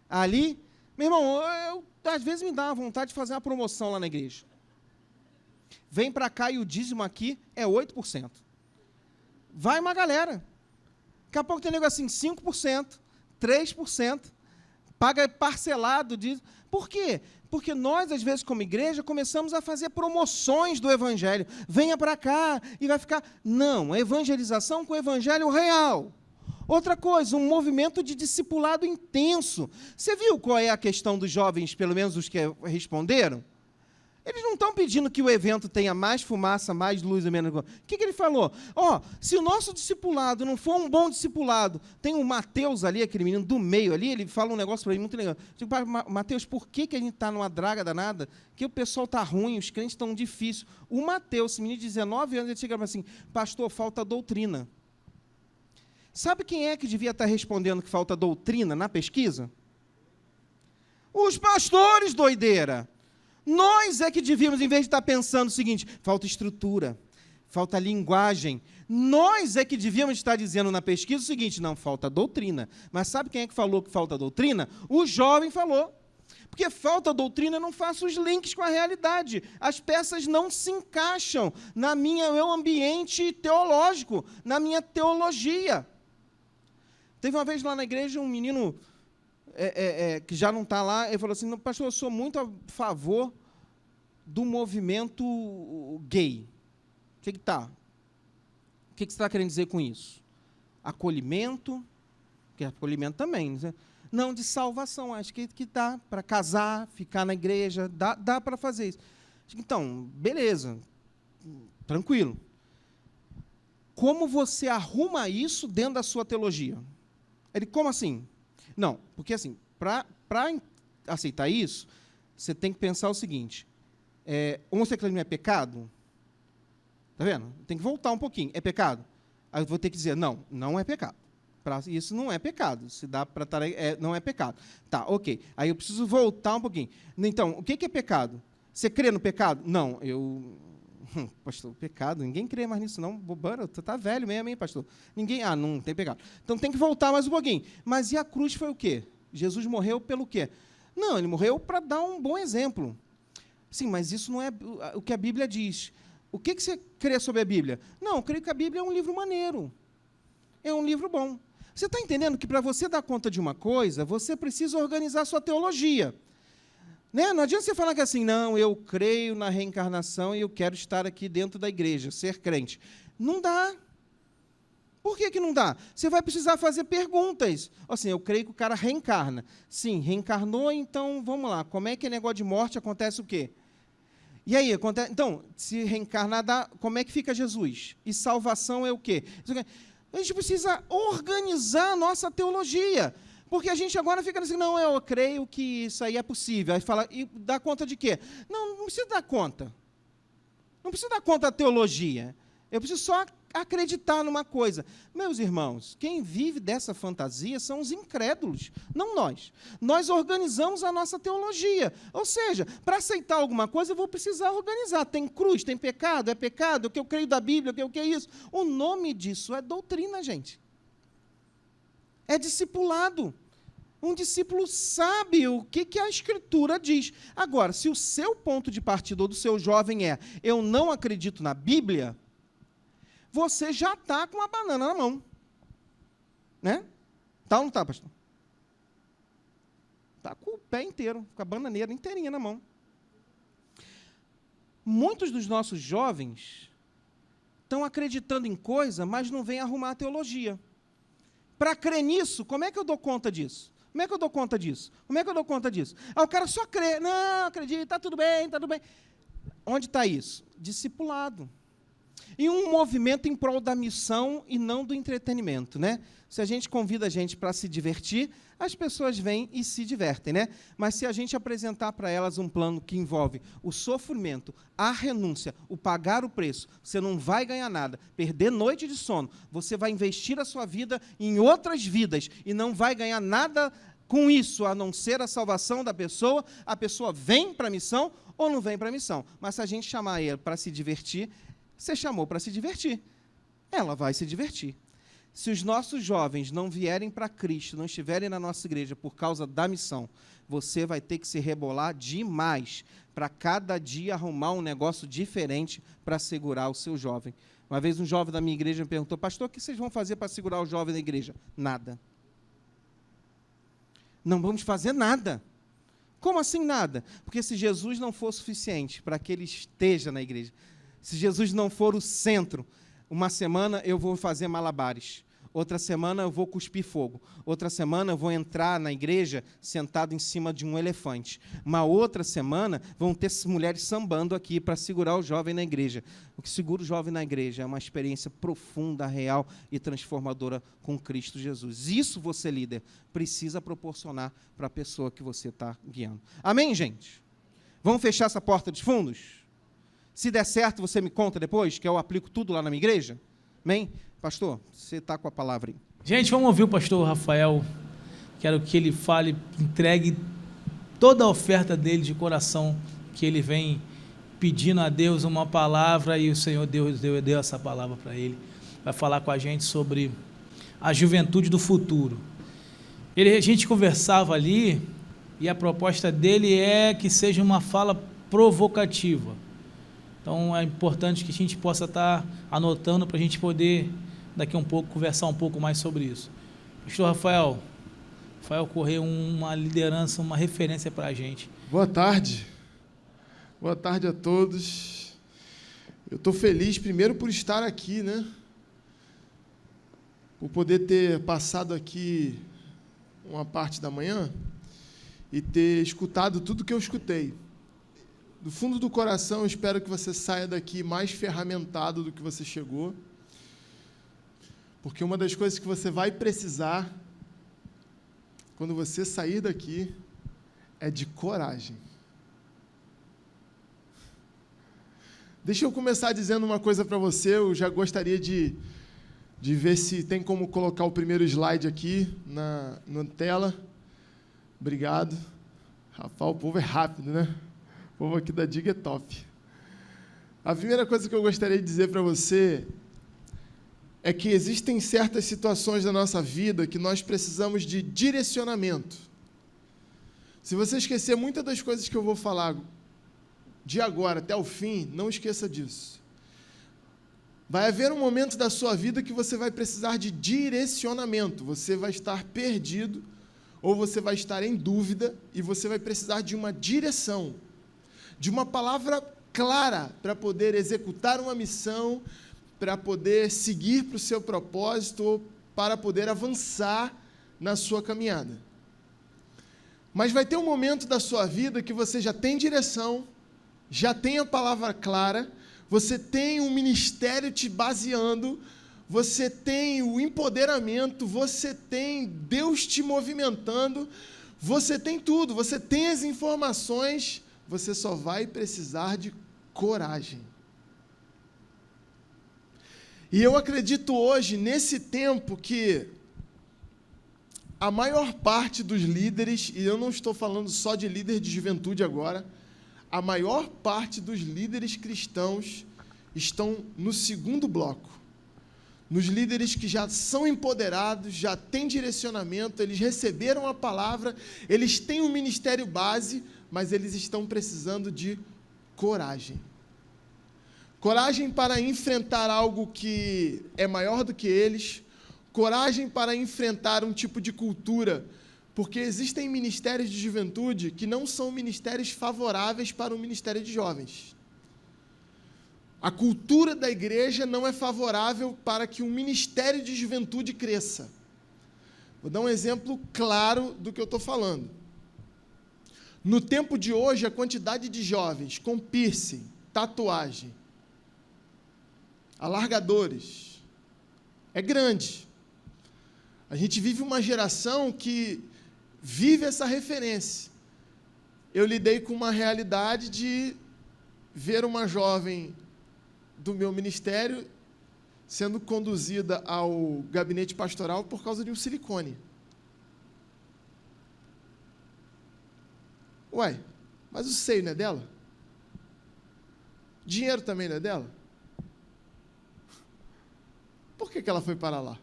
Ali, meu irmão, às vezes me dá vontade de fazer uma promoção lá na igreja. Vem para cá e o dízimo aqui é 8%. Vai uma galera. Daqui a pouco tem negócio assim, 5%, 3%, paga parcelado dízimo. Por quê? Porque nós, às vezes, como igreja, começamos a fazer promoções do evangelho. Venha para cá e vai ficar... Não, evangelização com o evangelho real. Outra coisa, um movimento de discipulado intenso. Você viu qual é a questão dos jovens, pelo menos os que responderam? Eles não estão pedindo que o evento tenha mais fumaça, mais luz e menos... O que ele falou? Se o nosso discipulado não for um bom discipulado, tem o Mateus ali, aquele menino do meio ali, ele fala um negócio para mim muito legal. Eu digo, Mateus, por que a gente está numa draga danada? Que o pessoal está ruim, os crentes estão difíceis. O Mateus, esse menino de 19 anos, ele chega assim, pastor, falta doutrina. Sabe quem é que devia estar respondendo que falta doutrina na pesquisa? Os pastores, doideira. Nós é que devíamos, em vez de estar pensando o seguinte, falta estrutura, falta linguagem, nós é que devíamos estar dizendo na pesquisa o seguinte, não, falta doutrina. Mas sabe quem é que falou que falta doutrina? O jovem falou. Porque falta doutrina, eu não faço os links com a realidade. As peças não se encaixam no meu ambiente teológico, na minha teologia. Teve uma vez lá na igreja um menino... que já não está lá, ele falou assim, pastor, eu sou muito a favor do movimento gay. O que está? O que você está querendo dizer com isso? Acolhimento, que é acolhimento também, né? Não, de salvação, acho que dá para casar, ficar na igreja, dá para fazer isso. Então, beleza, tranquilo. Como você arruma isso dentro da sua teologia? Ele, como assim? Não, porque assim, para aceitar isso, você tem que pensar o seguinte, homossexualismo é pecado? Está vendo? Tem que voltar um pouquinho. É pecado? Aí eu vou ter que dizer, não é pecado. Isso não é pecado. Se dá para estar não é pecado. Tá, ok. Aí eu preciso voltar um pouquinho. Então, o que é pecado? Você crê no pecado? Não, pastor, pecado, ninguém crê mais nisso, não. Bobana, tu tá velho mesmo, hein, pastor? Ninguém, não tem pecado. Então tem que voltar mais um pouquinho. Mas e a cruz foi o quê? Jesus morreu pelo quê? Não, ele morreu para dar um bom exemplo. Sim, mas isso não é o que a Bíblia diz. O que você crê sobre a Bíblia? Não, eu creio que a Bíblia é um livro maneiro. É um livro bom. Você está entendendo que para você dar conta de uma coisa, você precisa organizar a sua teologia. Né? Não adianta você falar que assim, não, eu creio na reencarnação e eu quero estar aqui dentro da igreja, ser crente. Não dá. Por que não dá? Você vai precisar fazer perguntas. Assim, eu creio que o cara reencarna. Sim, reencarnou, então, vamos lá. Como é que é negócio de morte? Acontece o quê? E aí, então, se reencarnar, como é que fica Jesus? E salvação é o quê? A gente precisa organizar a nossa teologia. Porque a gente agora fica assim, não, eu creio que isso aí é possível. Aí fala, e dá conta de quê? Não precisa dar conta. Não precisa dar conta da teologia. Eu preciso só acreditar numa coisa. Meus irmãos, quem vive dessa fantasia são os incrédulos, não nós. Nós organizamos a nossa teologia. Ou seja, para aceitar alguma coisa, eu vou precisar organizar. Tem cruz, tem pecado, o que eu creio da Bíblia, o que é isso. O nome disso é doutrina, gente. É discipulado. Um discípulo sabe o que a Escritura diz. Agora, se o seu ponto de partida ou do seu jovem eu não acredito na Bíblia, você já está com a banana na mão. Né? Tá ou não está, pastor? Está com o pé inteiro, com a bananeira inteirinha na mão. Muitos dos nossos jovens estão acreditando em coisa, mas não vêm arrumar a teologia. Para crer nisso, como é que eu dou conta disso? Como é que eu dou conta disso? Como é que eu dou conta disso? O cara só crê. Não, acredita, está tudo bem, está tudo bem. Onde está isso? Discipulado. E um movimento em prol da missão e não do entretenimento, né? Se a gente convida a gente para se divertir, as pessoas vêm e se divertem, né? Mas se a gente apresentar para elas um plano que envolve o sofrimento, a renúncia, o pagar o preço, você não vai ganhar nada, perder noite de sono, você vai investir a sua vida em outras vidas e não vai ganhar nada com isso, a não ser a salvação da pessoa, a pessoa vem para a missão ou não vem para a missão. Mas se a gente chamar ela para se divertir, você chamou para se divertir, ela vai se divertir. Se os nossos jovens não vierem para Cristo, não estiverem na nossa igreja por causa da missão, você vai ter que se rebolar demais para cada dia arrumar um negócio diferente para segurar o seu jovem. Uma vez um jovem da minha igreja me perguntou: pastor, o que vocês vão fazer para segurar o jovem da igreja? Nada. Não vamos fazer nada. Como assim nada? Porque se Jesus não for suficiente para que ele esteja na igreja, se Jesus não for o centro, uma semana eu vou fazer malabares, outra semana eu vou cuspir fogo, outra semana eu vou entrar na igreja sentado em cima de um elefante, uma outra semana vão ter mulheres sambando aqui para segurar o jovem na igreja. O que segura o jovem na igreja é uma experiência profunda, real e transformadora com Cristo Jesus. Isso você, líder, precisa proporcionar para a pessoa que você está guiando. Amém, gente? Vamos fechar essa porta dos fundos? Se der certo, você me conta depois, que eu aplico tudo lá na minha igreja? Amém? Pastor, você está com a palavra aí. Gente, vamos ouvir o pastor Rafael. Quero que ele fale, entregue toda a oferta dele de coração, que ele vem pedindo a Deus uma palavra e o Senhor Deus deu essa palavra para ele. Vai falar com a gente sobre a juventude do futuro. A gente conversava ali e a proposta dele é que seja uma fala provocativa. Então é importante que a gente possa estar anotando para a gente poder, daqui a um pouco, conversar um pouco mais sobre isso. Pastor Rafael Corrêa, uma liderança, uma referência para a gente. Boa tarde. Boa tarde a todos. Eu estou feliz, primeiro, por estar aqui, né? Por poder ter passado aqui uma parte da manhã e ter escutado tudo que eu escutei. Do fundo do coração, eu espero que você saia daqui mais ferramentado do que você chegou, porque uma das coisas que você vai precisar, quando você sair daqui, é de coragem. Deixa eu começar dizendo uma coisa para você. Eu já gostaria de ver se tem como colocar o primeiro slide aqui na tela. Obrigado. Rafael, o povo é rápido, né? O povo aqui da Diga é top. A primeira coisa que eu gostaria de dizer para você é que existem certas situações da nossa vida que nós precisamos de direcionamento. Se você esquecer muitas das coisas que eu vou falar de agora até o fim, não esqueça disso. Vai haver um momento da sua vida que você vai precisar de direcionamento. Você vai estar perdido ou você vai estar em dúvida e você vai precisar de uma direção, de uma palavra clara para poder executar uma missão, para poder seguir para o seu propósito ou para poder avançar na sua caminhada. Mas vai ter um momento da sua vida que você já tem direção, já tem a palavra clara, você tem um ministério te baseando, você tem o empoderamento, você tem Deus te movimentando, você tem tudo, você tem as informações, você só vai precisar de coragem. E eu acredito hoje, nesse tempo, que a maior parte dos líderes, e eu não estou falando só de líder de juventude agora, a maior parte dos líderes cristãos estão no segundo bloco. Nos líderes que já são empoderados, já têm direcionamento, eles receberam a palavra, eles têm um ministério base, mas eles estão precisando de coragem. Coragem para enfrentar algo que é maior do que eles, coragem para enfrentar um tipo de cultura, porque existem ministérios de juventude que não são ministérios favoráveis para o ministério de jovens. A cultura da igreja não é favorável para que um ministério de juventude cresça. Vou dar um exemplo claro do que eu estou falando. No tempo de hoje, a quantidade de jovens com piercing, tatuagem, alargadores. É grande. A gente vive uma geração que vive essa referência. Eu lidei com uma realidade de ver uma jovem do meu ministério sendo conduzida ao gabinete pastoral por causa de um silicone. Ué, mas o seio não é dela? Dinheiro também não é dela? Por que ela foi para lá?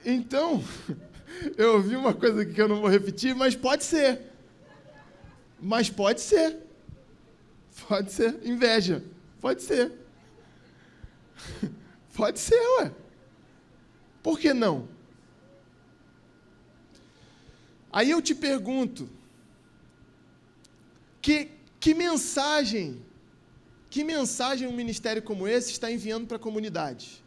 Então, eu ouvi uma coisa aqui que eu não vou repetir, mas pode ser. Mas pode ser. Pode ser. Inveja. Pode ser. Pode ser, ué. Por que não? Aí eu te pergunto, que mensagem um ministério como esse está enviando para a comunidade?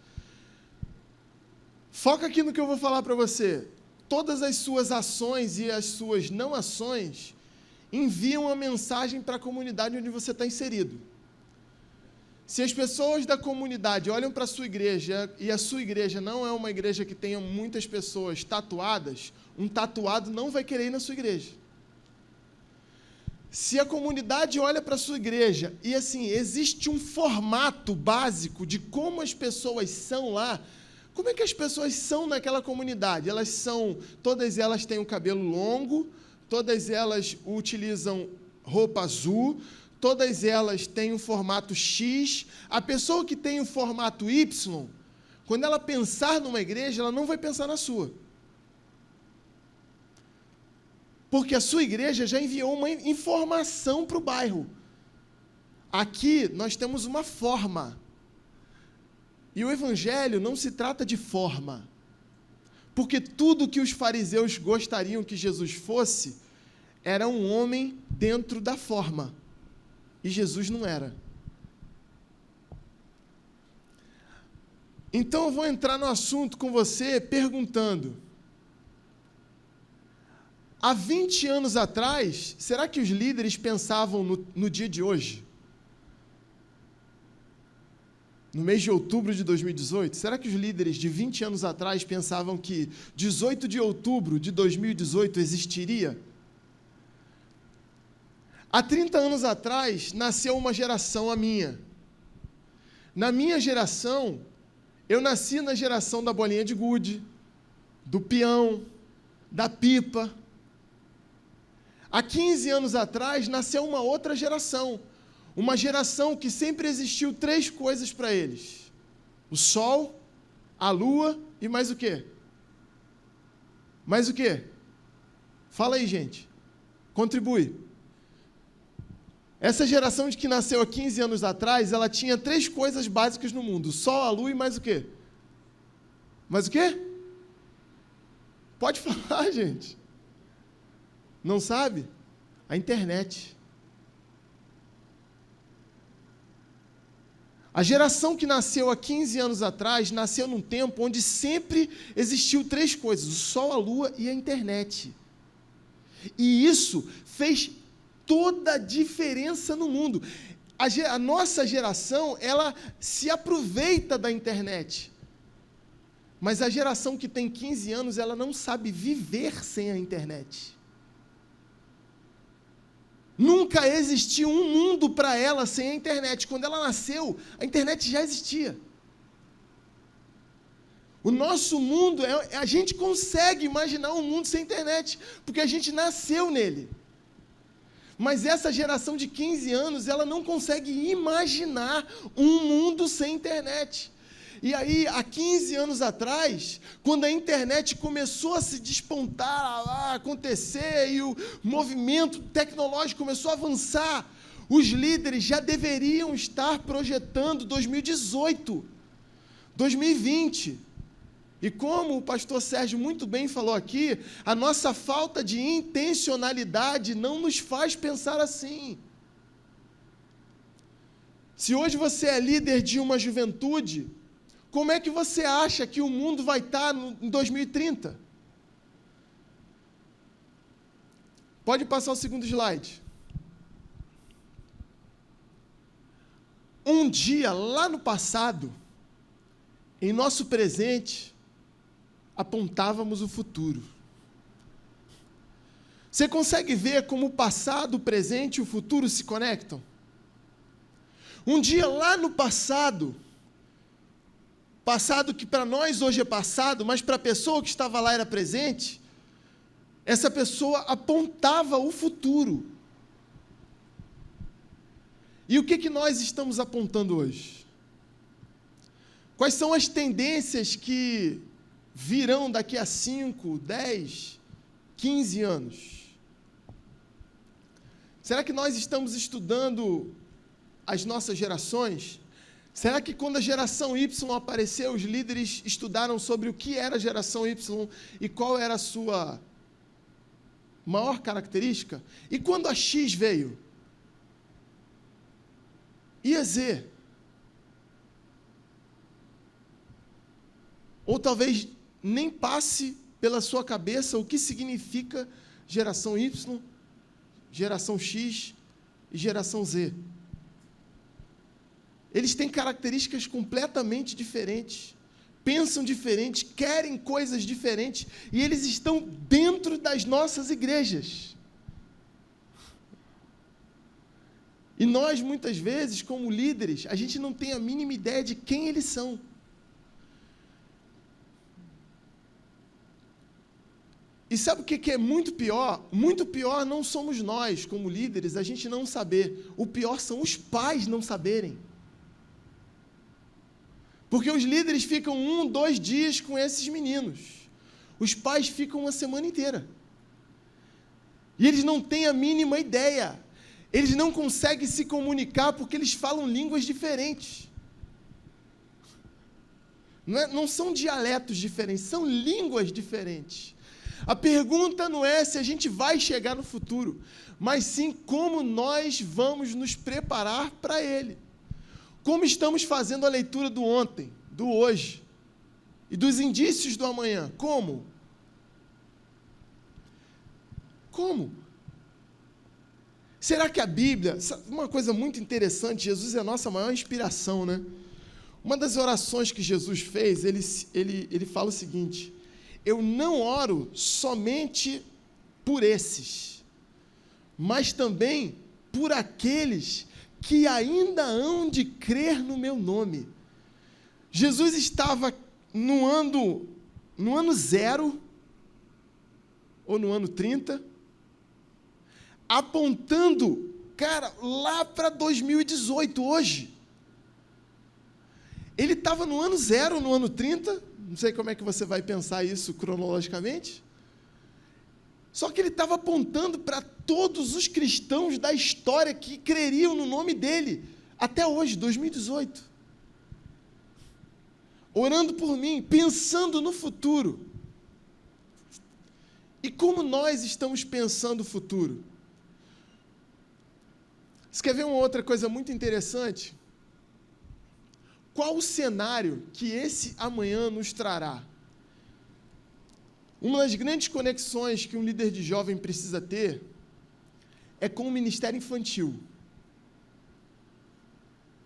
Foca aqui no que eu vou falar para você. Todas as suas ações e as suas não ações enviam uma mensagem para a comunidade onde você está inserido. Se as pessoas da comunidade olham para a sua igreja e a sua igreja não é uma igreja que tenha muitas pessoas tatuadas, um tatuado não vai querer ir na sua igreja. Se a comunidade olha para a sua igreja e, assim, existe um formato básico de como as pessoas são lá, como é que as pessoas são naquela comunidade? Todas elas têm o cabelo longo, todas elas utilizam roupa azul, todas elas têm um formato X. A pessoa que tem o formato Y, quando ela pensar numa igreja, ela não vai pensar na sua. Porque a sua igreja já enviou uma informação para o bairro. Aqui nós temos uma forma. E o evangelho não se trata de forma. Porque tudo que os fariseus gostariam que Jesus fosse, era um homem dentro da forma. E Jesus não era. Então eu vou entrar no assunto com você perguntando: há 20 anos atrás, será que os líderes pensavam no dia de hoje? No mês de outubro de 2018, será que os líderes de 20 anos atrás pensavam que 18 de outubro de 2018 existiria? Há 30 anos atrás, nasceu uma geração, a minha. Na minha geração, eu nasci na geração da bolinha de gude, do peão, da pipa. Há 15 anos atrás, nasceu uma outra geração. Uma geração que sempre existiu 3 coisas para eles: o sol, a lua e mais o quê? Mais o quê? Fala aí, gente. Contribui. Essa geração de que nasceu há 15 anos atrás, ela tinha 3 coisas básicas no mundo: o sol, a lua e mais o quê? Mais o quê? Pode falar, gente. Não sabe? A internet. A geração que nasceu há 15 anos atrás, nasceu num tempo onde sempre existiu 3 coisas: o sol, a lua e a internet. E isso fez toda a diferença no mundo. A nossa geração, ela se aproveita da internet. Mas a geração que tem 15 anos, ela não sabe viver sem a internet. Nunca existiu um mundo para ela sem a internet. Quando ela nasceu, a internet já existia. O nosso mundo, a gente consegue imaginar um mundo sem internet, porque a gente nasceu nele. Mas essa geração de 15 anos, ela não consegue imaginar um mundo sem internet. E aí, há 15 anos atrás, quando a internet começou a se despontar, a acontecer, e o movimento tecnológico começou a avançar, os líderes já deveriam estar projetando 2018, 2020. E como o pastor Sérgio muito bem falou aqui, a nossa falta de intencionalidade não nos faz pensar assim. Se hoje você é líder de uma juventude, como é que você acha que o mundo vai estar em 2030? Pode passar o segundo slide. Um dia, lá no passado, em nosso presente, apontávamos o futuro. Você consegue ver como o passado, o presente e o futuro se conectam? Um dia lá no passado, passado que para nós hoje é passado, mas para a pessoa que estava lá era presente, essa pessoa apontava o futuro. E o que nós estamos apontando hoje? Quais são as tendências que virão daqui a 5, 10, 15 anos? Será que nós estamos estudando as nossas gerações? Será que quando a geração Y apareceu, os líderes estudaram sobre o que era a geração Y e qual era a sua maior característica? E quando a X veio? E a Z? Ou talvez nem passe pela sua cabeça o que significa geração Y, geração X e geração Z. Eles têm características completamente diferentes, pensam diferente, querem coisas diferentes, e eles estão dentro das nossas igrejas. E nós, muitas vezes, como líderes, a gente não tem a mínima ideia de quem eles são. E sabe o que é muito pior? Muito pior não somos nós, como líderes, a gente não saber. O pior são os pais não saberem. Porque os líderes ficam 1, 2 dias com esses meninos. Os pais ficam uma semana inteira. E eles não têm a mínima ideia. Eles não conseguem se comunicar porque eles falam línguas diferentes. Não são dialetos diferentes, são línguas diferentes. A pergunta não é se a gente vai chegar no futuro, mas sim como nós vamos nos preparar para ele. Como estamos fazendo a leitura do ontem, do hoje e dos indícios do amanhã? Como? Como? Será que a Bíblia... Uma coisa muito interessante, Jesus é a nossa maior inspiração, né? Uma das orações que Jesus fez, ele fala o seguinte: eu não oro somente por esses, mas também por aqueles que ainda hão de crer no meu nome. Jesus estava no ano 0, ou no ano 30, apontando, cara, lá para 2018, hoje. Ele estava no ano 0, no ano 30, não sei como é que você vai pensar isso cronologicamente, só que ele estava apontando para todos os cristãos da história que creriam no nome dele, até hoje, 2018. Orando por mim, pensando no futuro. E como nós estamos pensando o futuro? Você quer ver uma outra coisa muito interessante? Qual o cenário que esse amanhã nos trará? Uma das grandes conexões que um líder de jovem precisa ter é com o ministério infantil.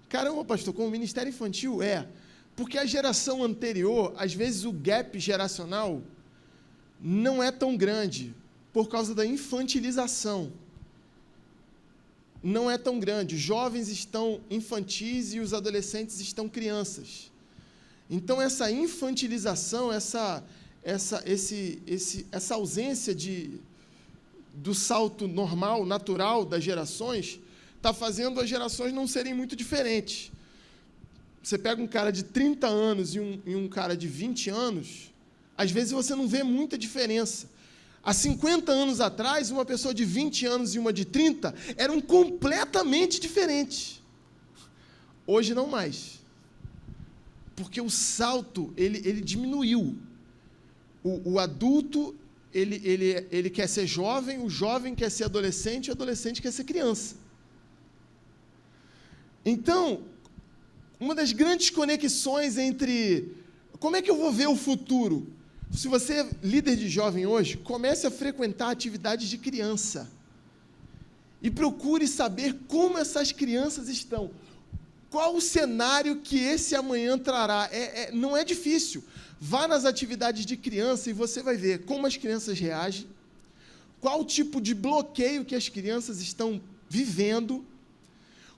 Caramba, pastor, com o ministério infantil? Porque a geração anterior, às vezes o gap geracional não é tão grande, por causa da infantilização. Não é tão grande. Os jovens estão infantis e os adolescentes estão crianças. Então, essa infantilização, essa ausência do salto normal, natural das gerações, está fazendo as gerações não serem muito diferentes. Você pega um cara de 30 anos e um cara de 20 anos, às vezes você não vê muita diferença. Há 50 anos atrás, uma pessoa de 20 anos e uma de 30 eram completamente diferentes. Hoje não mais. Porque o salto, ele diminuiu. O adulto, ele quer ser jovem, o jovem quer ser adolescente, o adolescente quer ser criança. Então, uma das grandes conexões entre... Como é que eu vou ver o futuro? Se você é líder de jovem hoje, comece a frequentar atividades de criança. E procure saber como essas crianças estão. Qual o cenário que esse amanhã trará? Não é difícil. Vá nas atividades de criança e você vai ver como as crianças reagem, qual o tipo de bloqueio que as crianças estão vivendo,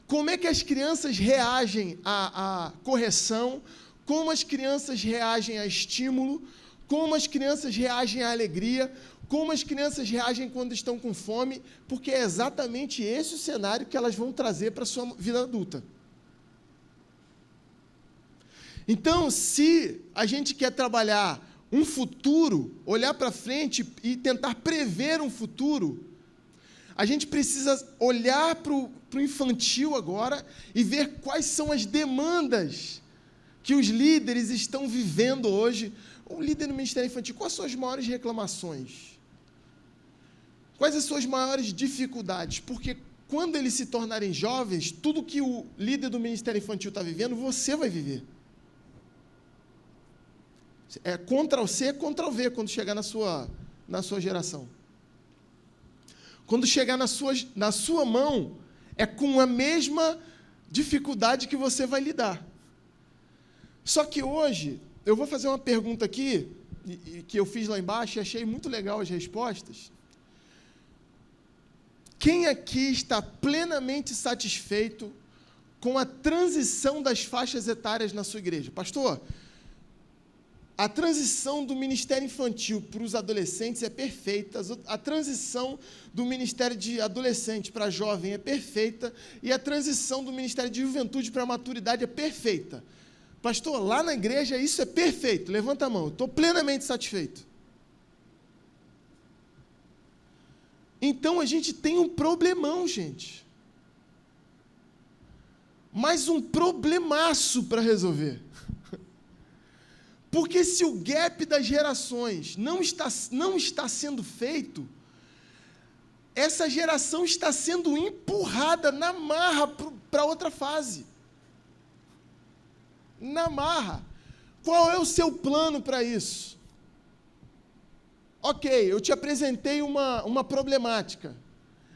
como é que as crianças reagem à correção, como as crianças reagem a estímulo, como as crianças reagem à alegria, como as crianças reagem quando estão com fome, porque é exatamente esse o cenário que elas vão trazer para a sua vida adulta. Então, se a gente quer trabalhar um futuro, olhar para frente e tentar prever um futuro, a gente precisa olhar para o infantil agora e ver quais são as demandas que os líderes estão vivendo hoje. O líder do Ministério Infantil, quais são as maiores reclamações? Quais as suas maiores dificuldades? Porque quando eles se tornarem jovens, tudo que o líder do Ministério Infantil está vivendo, você vai viver. É Ctrl+C, Ctrl+V quando chegar na sua geração. Quando chegar na sua mão, é com a mesma dificuldade que você vai lidar. Só que hoje, eu vou fazer uma pergunta aqui, que eu fiz lá embaixo e achei muito legal as respostas. Quem aqui está plenamente satisfeito com a transição das faixas etárias na sua igreja? Pastor, a transição do ministério infantil para os adolescentes é perfeita, a transição do ministério de adolescente para jovem é perfeita, e a transição do ministério de juventude para a maturidade é perfeita. Pastor, lá na igreja isso é perfeito, levanta a mão, eu estou plenamente satisfeito. Então a gente tem um problemão, gente. Mas um problemaço para resolver. Porque se o gap das gerações não está sendo feito, essa geração está sendo empurrada na marra para outra fase. Na marra. Qual é o seu plano para isso? Ok, eu te apresentei uma problemática.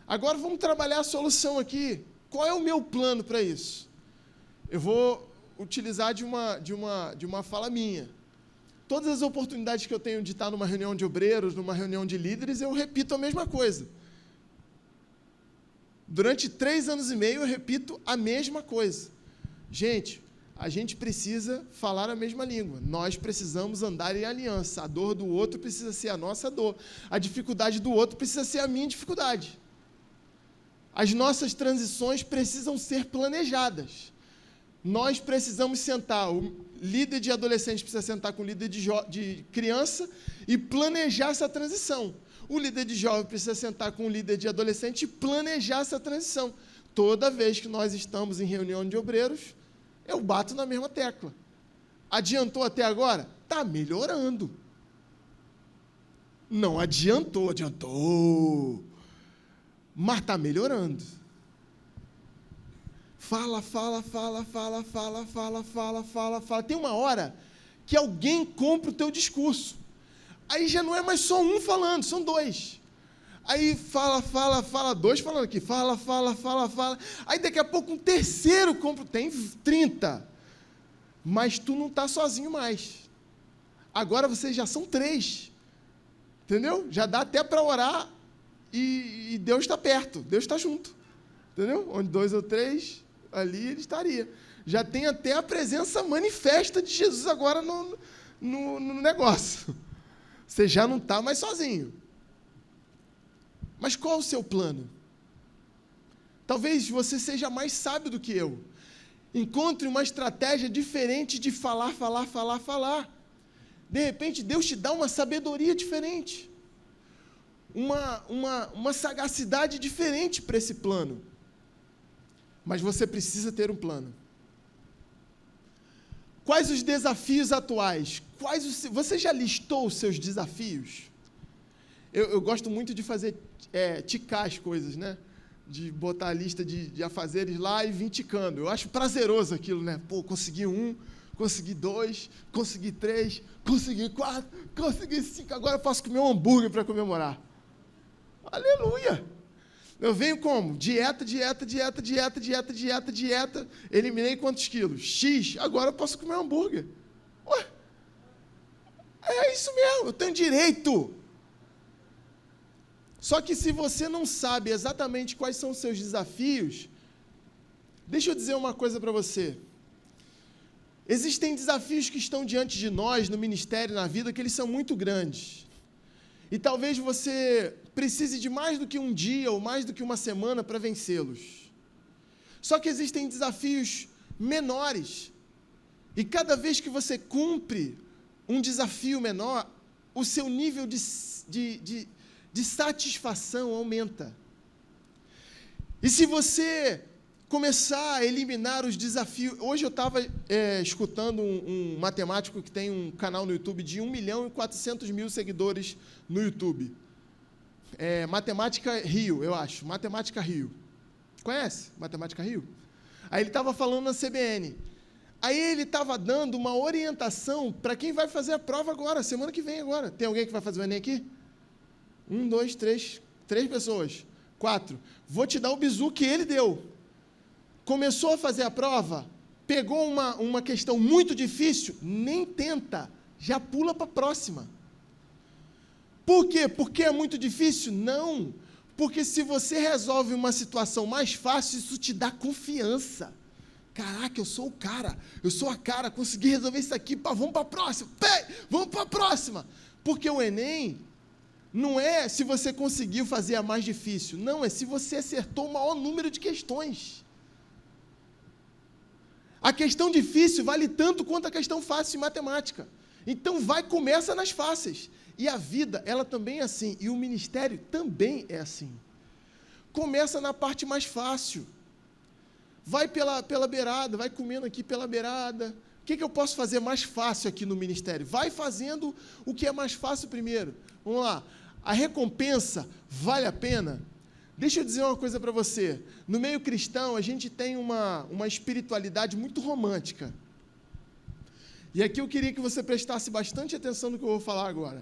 Agora vamos trabalhar a solução aqui. Qual é o meu plano para isso? Eu vou utilizar de uma fala minha. Todas as oportunidades que eu tenho de estar numa reunião de obreiros, numa reunião de líderes, eu repito a mesma coisa. Durante 3 anos e meio, eu repito a mesma coisa. Gente, a gente precisa falar a mesma língua. Nós precisamos andar em aliança. A dor do outro precisa ser a nossa dor. A dificuldade do outro precisa ser a minha dificuldade. As nossas transições precisam ser planejadas. Nós precisamos sentar, o líder de adolescente precisa sentar com o líder de criança e planejar essa transição. O líder de jovem precisa sentar com o líder de adolescente e planejar essa transição. Toda vez que nós estamos em reunião de obreiros, eu bato na mesma tecla. Adiantou até agora? Está melhorando. Não adiantou. Mas está melhorando. Fala. Tem uma hora que alguém compra o teu discurso. Aí já não é mais só um falando, são 2. Aí fala, 2 falando aqui, fala. Aí daqui a pouco um terceiro compra, tem 30. Mas tu não está sozinho mais. Agora vocês já são 3. Entendeu? Já dá até para orar e Deus está perto, Deus está junto. Entendeu? Onde 2 ou 3, ali ele estaria. Já tem até a presença manifesta de Jesus agora no negócio. Você já não está mais sozinho. Mas qual é o seu plano? Talvez você seja mais sábio do que eu. Encontre uma estratégia diferente de falar. De repente, Deus te dá uma sabedoria diferente. Uma sagacidade diferente para esse plano. Mas você precisa ter um plano. Quais os desafios atuais? Você já listou os seus desafios? Eu gosto muito de fazer ticar as coisas, né? De botar a lista de afazeres lá e vir ticando. Eu acho prazeroso aquilo, né? Pô, consegui um, consegui 2, consegui 3, consegui 4, consegui 5, agora eu posso comer um hambúrguer para comemorar. Aleluia! Eu venho como? Dieta, eliminei quantos quilos? X, agora eu posso comer um hambúrguer. Ué, é isso mesmo, eu tenho direito. Só que se você não sabe exatamente quais são os seus desafios, deixa eu dizer uma coisa para você. Existem desafios que estão diante de nós, no ministério, na vida, que eles são muito grandes. E talvez você precise de mais do que um dia ou mais do que uma semana para vencê-los. Só que existem desafios menores. E cada vez que você cumpre um desafio menor, o seu nível de satisfação aumenta. E se você começar a eliminar os desafios... Hoje eu estava escutando um matemático que tem um canal no YouTube de 1.400.000 seguidores no YouTube. Matemática Rio, eu acho. Matemática Rio. Conhece? Matemática Rio? Aí ele estava falando na CBN. Aí ele estava dando uma orientação para quem vai fazer a prova agora, semana que vem agora. Tem alguém que vai fazer o Enem aqui? 1, 2, 3. 3 pessoas. 4. Vou te dar o bizu que ele deu. Começou a fazer a prova, pegou uma questão muito difícil, nem tenta, já pula para a próxima. Por quê? Porque é muito difícil? Não. Porque se você resolve uma situação mais fácil, isso te dá confiança. Caraca, eu sou o cara, eu sou a cara, consegui resolver isso aqui, vamos para a próxima, vamos para a próxima. Porque o Enem não é se você conseguiu fazer a mais difícil, não, é se você acertou o maior número de questões. A questão difícil vale tanto quanto a questão fácil em matemática. Então, começa nas fáceis. E a vida, ela também é assim. E o ministério também é assim. Começa na parte mais fácil. Vai pela beirada, vai comendo aqui pela beirada. O que eu posso fazer mais fácil aqui no ministério? Vai fazendo o que é mais fácil primeiro. Vamos lá. A recompensa vale a pena? Deixa eu dizer uma coisa para você. No meio cristão, a gente tem uma espiritualidade muito romântica. E aqui eu queria que você prestasse bastante atenção no que eu vou falar agora.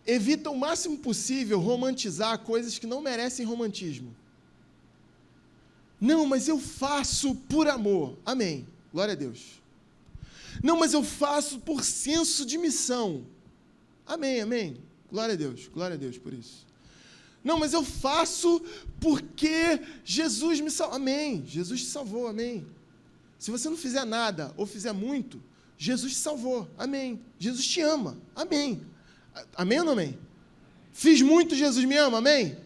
Evita o máximo possível romantizar coisas que não merecem romantismo. Não, mas eu faço por amor. Amém. Glória a Deus. Não, mas eu faço por senso de missão. Amém, amém. Glória a Deus por isso. Não, mas eu faço porque Jesus me salvou. Amém. Jesus te salvou. Amém. Se você não fizer nada ou fizer muito, Jesus te salvou. Amém. Jesus te ama. Amém. Amém ou não amém? Fiz muito, Jesus me ama. Amém.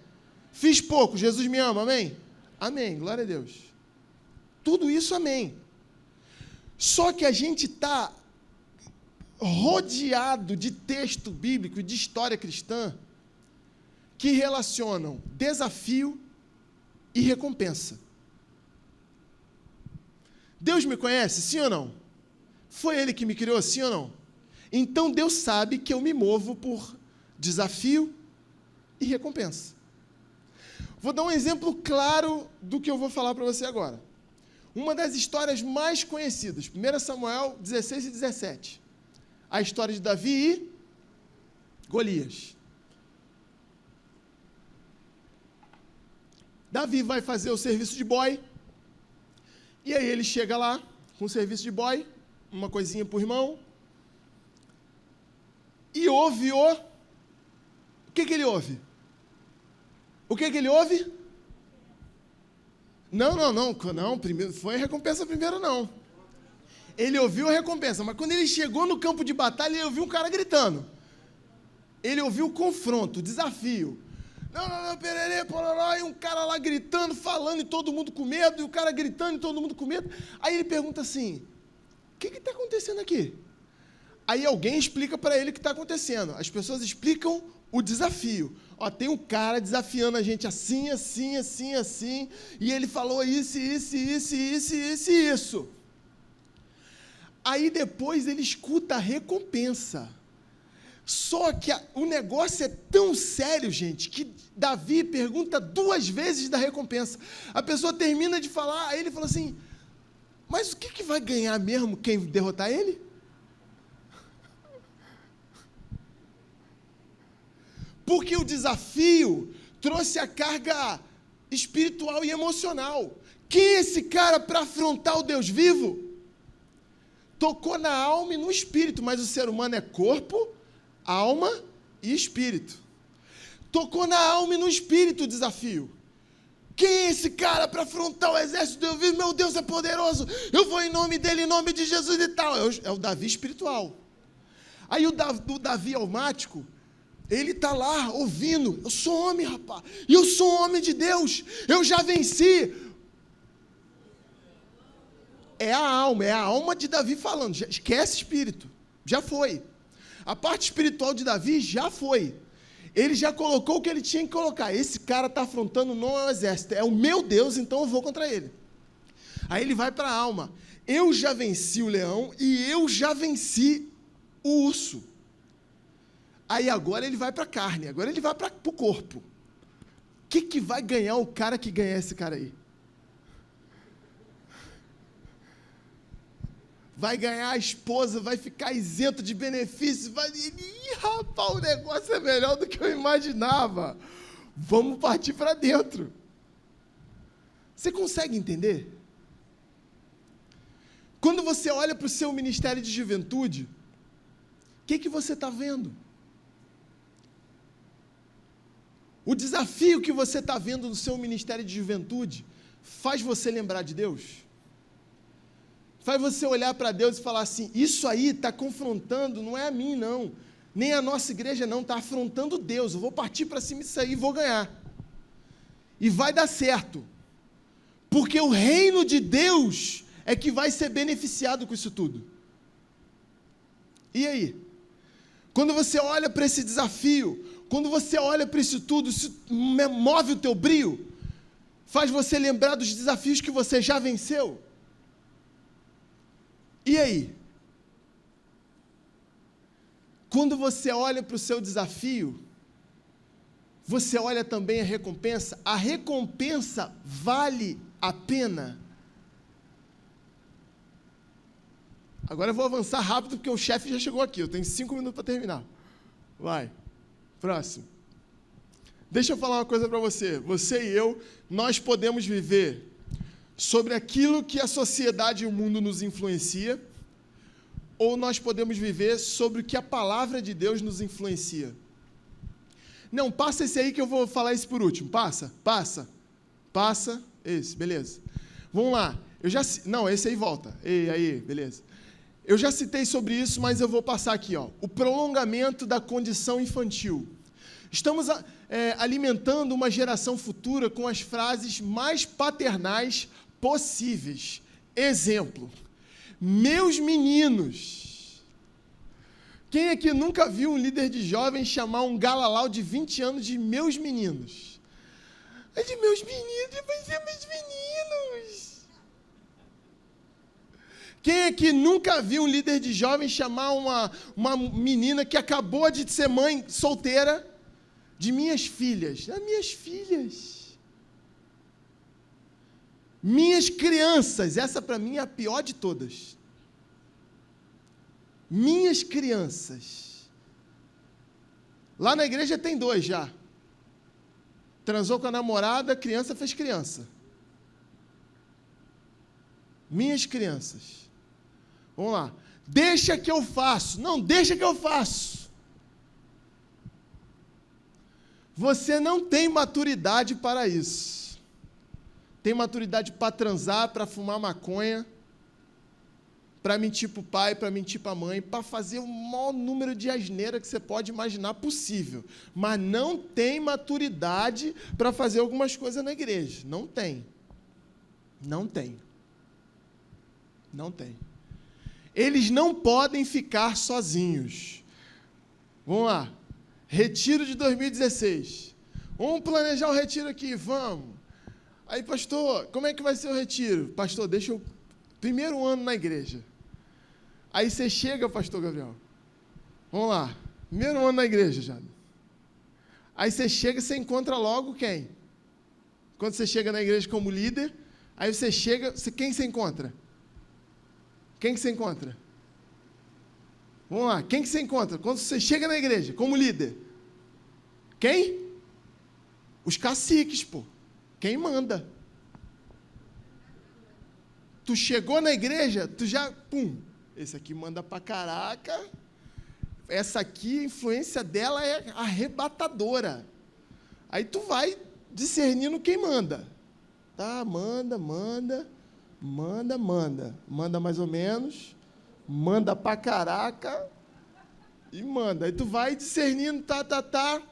Fiz pouco, Jesus me ama. Amém. Amém. Glória a Deus. Tudo isso, amém. Só que a gente está rodeado de texto bíblico e de história cristã que relacionam desafio e recompensa. Deus me conhece, sim ou não? Foi Ele que me criou, sim ou não? Então Deus sabe que eu me movo por desafio e recompensa. Vou dar um exemplo claro do que eu vou falar para você agora. Uma das histórias mais conhecidas, 1 Samuel 16 e 17. A história de Davi e Golias. Davi vai fazer o serviço de boy, e aí ele chega lá, com o serviço de boy, uma coisinha por irmão, e ouve o que ele ouve? O que ele ouve? Não, primeiro, foi a recompensa primeiro, não. Ele ouviu a recompensa, mas quando ele chegou no campo de batalha, ele ouviu um cara gritando. Ele ouviu o confronto, o desafio. Não, pererê, pororó, e um cara lá gritando, falando, e todo mundo com medo, e o cara gritando, e todo mundo com medo. Aí ele pergunta assim, o que está acontecendo aqui? Aí alguém explica para ele o que está acontecendo. As pessoas explicam o desafio. Ó, tem um cara desafiando a gente assim, e ele falou isso. Aí depois ele escuta a recompensa. Só que o negócio é tão sério, gente, que Davi pergunta 2 vezes da recompensa. A pessoa termina de falar, aí ele fala assim, Mas o que vai ganhar mesmo quem derrotar ele? Porque o desafio trouxe a carga espiritual e emocional. Quem é esse cara para afrontar o Deus vivo? Tocou na alma e no espírito, mas o ser humano é corpo, alma e espírito. Tocou na alma e no espírito o desafio. Quem é esse cara para afrontar o exército de Deus vivo? Meu Deus é poderoso, eu vou em nome dele, em nome de Jesus e tal. É o Davi espiritual. Aí o Davi almático, ele está lá ouvindo, eu sou homem, rapaz, e eu sou homem de Deus, eu já venci. É a alma de Davi falando, esquece espírito, já foi. A parte espiritual de Davi já foi. Ele já colocou o que ele tinha que colocar. Esse cara está afrontando não é o exército, é o meu Deus, então eu vou contra ele. Aí ele vai para a alma. Eu já venci o leão e eu já venci o urso. Aí agora ele vai para a carne, agora ele vai para o corpo. O que vai ganhar o cara que ganhar esse cara aí? Vai ganhar a esposa, vai ficar isento de benefícios, rapaz, o negócio é melhor do que eu imaginava. Vamos partir para dentro. Você consegue entender? Quando você olha para o seu ministério de juventude, o que você está vendo? O desafio que você está vendo no seu ministério de juventude faz você lembrar de Deus? Faz você olhar para Deus e falar assim, isso aí está confrontando, não é a mim não, nem a nossa igreja não, está afrontando Deus, eu vou partir para cima disso aí e vou ganhar. E vai dar certo, porque o reino de Deus é que vai ser beneficiado com isso tudo. E aí? Quando você olha para esse desafio, quando você olha para isso tudo, isso move o teu brio, faz você lembrar dos desafios que você já venceu. E aí? Quando você olha para o seu desafio, você olha também a recompensa vale a pena. Agora eu vou avançar rápido, porque o chefe já chegou aqui, eu tenho 5 minutos para terminar. Vai, próximo. Deixa eu falar uma coisa para você, e eu, nós podemos viver sobre aquilo que a sociedade e o mundo nos influencia, ou nós podemos viver sobre o que a palavra de Deus nos influencia. Não, passa esse aí que eu vou falar esse por último. Passa, esse, beleza. Vamos lá. Não, esse aí volta. Aí, beleza. Eu já citei sobre isso, mas eu vou passar aqui, ó. O prolongamento da condição infantil. Estamos alimentando uma geração futura com as frases mais paternais possíveis. Exemplo, meus meninos. Quem aqui nunca viu um líder de jovens chamar um galalau de 20 anos de meus meninos? É de meus meninos, vai ser meus meninos. Quem aqui nunca viu um líder de jovens chamar uma menina que acabou de ser mãe solteira de minhas filhas? As minhas filhas. Minhas crianças, essa para mim é a pior de todas. Minhas crianças. Lá na igreja tem 2 já. Transou com a namorada, a criança fez criança. Minhas crianças. Vamos lá. Deixa que eu faço. Não, deixa que eu faço. Você não tem maturidade para isso. Tem maturidade para transar, para fumar maconha, para mentir para o pai, para mentir para a mãe, para fazer o maior número de asneira que você pode imaginar possível. Mas não tem maturidade para fazer algumas coisas na igreja. Não tem. Não tem. Não tem. Eles não podem ficar sozinhos. Vamos lá. Retiro de 2016. Vamos planejar o retiro aqui, vamos. Aí, pastor, como é que vai ser o retiro? Pastor, deixa eu... Primeiro ano na igreja. Aí você chega, pastor Gabriel. Vamos lá. Primeiro ano na igreja, já. Aí você chega e você encontra logo quem? Quando você chega na igreja como líder, aí você chega... Quem você encontra? Quem que você encontra? Vamos lá, quem que você encontra? Quando você chega na igreja, como líder? Quem? Os caciques, pô. Quem manda? Tu chegou na igreja, tu já, pum, esse aqui manda pra caraca, essa aqui, a influência dela é arrebatadora. Aí tu vai discernindo quem manda. Tá, manda mais ou menos, manda pra caraca e manda. Aí tu vai discernindo, tá.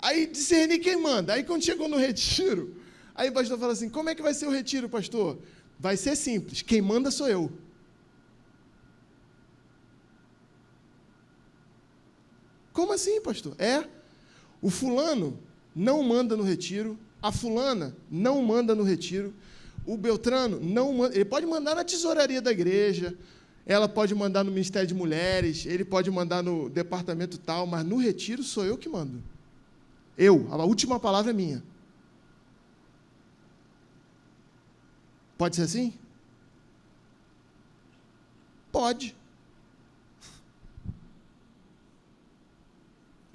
Aí discernir quem manda. Aí quando chegou no retiro, aí o pastor fala assim, como é que vai ser o retiro, pastor? Vai ser simples, quem manda sou eu. Como assim, pastor? O fulano não manda no retiro, a fulana não manda no retiro, o Beltrano não manda, ele pode mandar na tesouraria da igreja, ela pode mandar no Ministério de Mulheres, ele pode mandar no departamento tal, mas no retiro sou eu que mando. A última palavra é minha. Pode ser assim? Pode.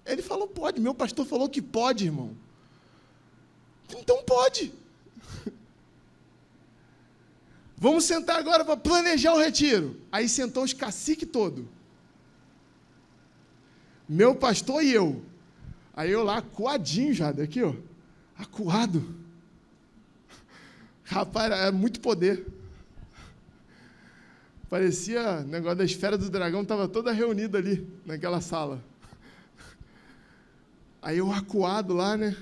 Ele falou pode, meu pastor falou que pode, irmão. Então pode. Vamos sentar agora para planejar o retiro. Aí sentou os caciques todos. Meu pastor e eu. Aí eu lá, acuadinho já, daqui, ó. Acuado. Rapaz, é muito poder. Parecia, o negócio da esfera do dragão estava toda reunida ali, naquela sala. Aí eu acuado lá, né?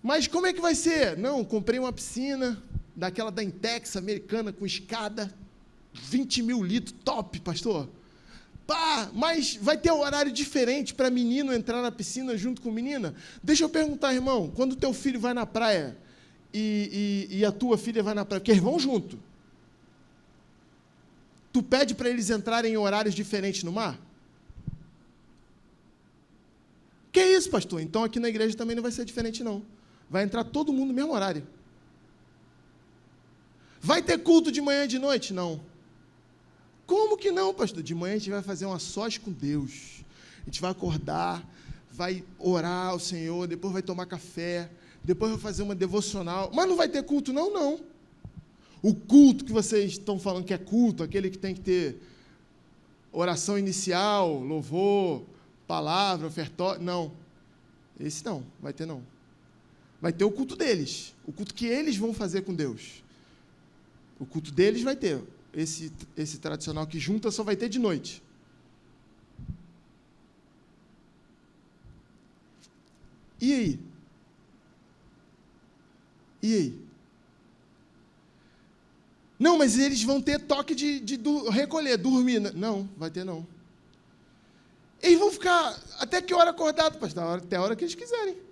Mas como é que vai ser? Não, comprei uma piscina, daquela da Intex, americana, com escada, 20 mil litros, top, pastor. Pá, mas vai ter um horário diferente para menino entrar na piscina junto com menina? Deixa eu perguntar, irmão, quando o teu filho vai na praia e a tua filha vai na praia, porque eles vão junto, tu pede para eles entrarem em horários diferentes no mar? Que isso, pastor? Então aqui na igreja também não vai ser diferente, não. Vai entrar todo mundo no mesmo horário. Vai ter culto de manhã e de noite? Não. Como que não, pastor? De manhã a gente vai fazer uma sós com Deus. A gente vai acordar, vai orar ao Senhor, depois vai tomar café, depois vai fazer uma devocional. Mas não vai ter culto? Não, não. O culto que vocês estão falando que é culto, aquele que tem que ter oração inicial, louvor, palavra, ofertório, não. Esse não, vai ter não. Vai ter o culto deles, o culto que eles vão fazer com Deus. O culto deles vai ter. Esse tradicional que junta só vai ter de noite. E aí? E aí? Não, mas eles vão ter toque de recolher, dormir. Não, vai ter não. Eles vão ficar até que hora acordado, pastor? Até a hora que eles quiserem.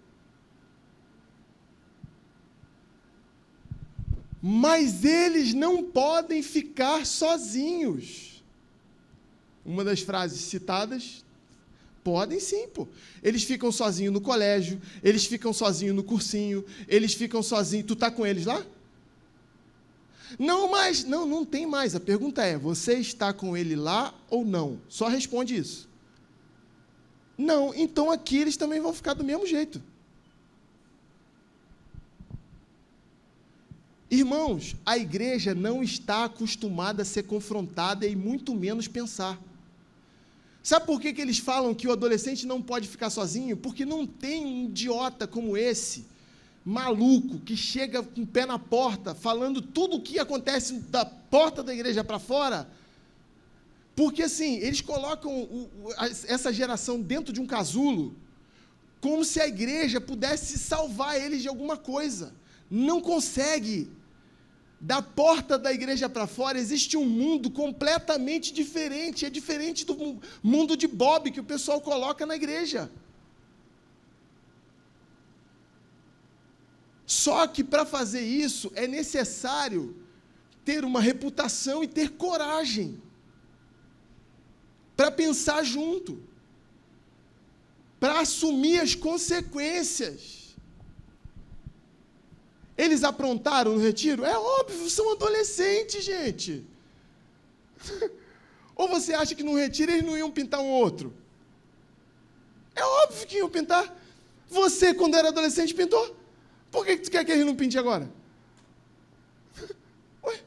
Mas eles não podem ficar sozinhos. Uma das frases citadas, podem sim, pô. Eles ficam sozinhos no colégio, eles ficam sozinhos no cursinho, eles ficam sozinhos. Tu está com eles lá? Não, mas, não tem mais. A pergunta é, você está com ele lá ou não? Só responde isso. Não, então aqui eles também vão ficar do mesmo jeito. Irmãos, a igreja não está acostumada a ser confrontada e muito menos pensar. Sabe por que eles falam que o adolescente não pode ficar sozinho? Porque não tem um idiota como esse, maluco, que chega com o pé na porta, falando tudo o que acontece da porta da igreja para fora. Porque, assim, eles colocam essa geração dentro de um casulo, como se a igreja pudesse salvar eles de alguma coisa. Não consegue. Da porta da igreja para fora existe um mundo completamente diferente, é diferente do mundo de Bob que o pessoal coloca na igreja. Só que para fazer isso é necessário ter uma reputação e ter coragem para pensar junto, para assumir as consequências. Eles aprontaram no retiro? É óbvio, são adolescentes, gente. Ou você acha que no retiro eles não iam pintar um outro? É óbvio que iam pintar. Você, quando era adolescente, pintou. Por que tu quer que eles não pintem agora? Ué?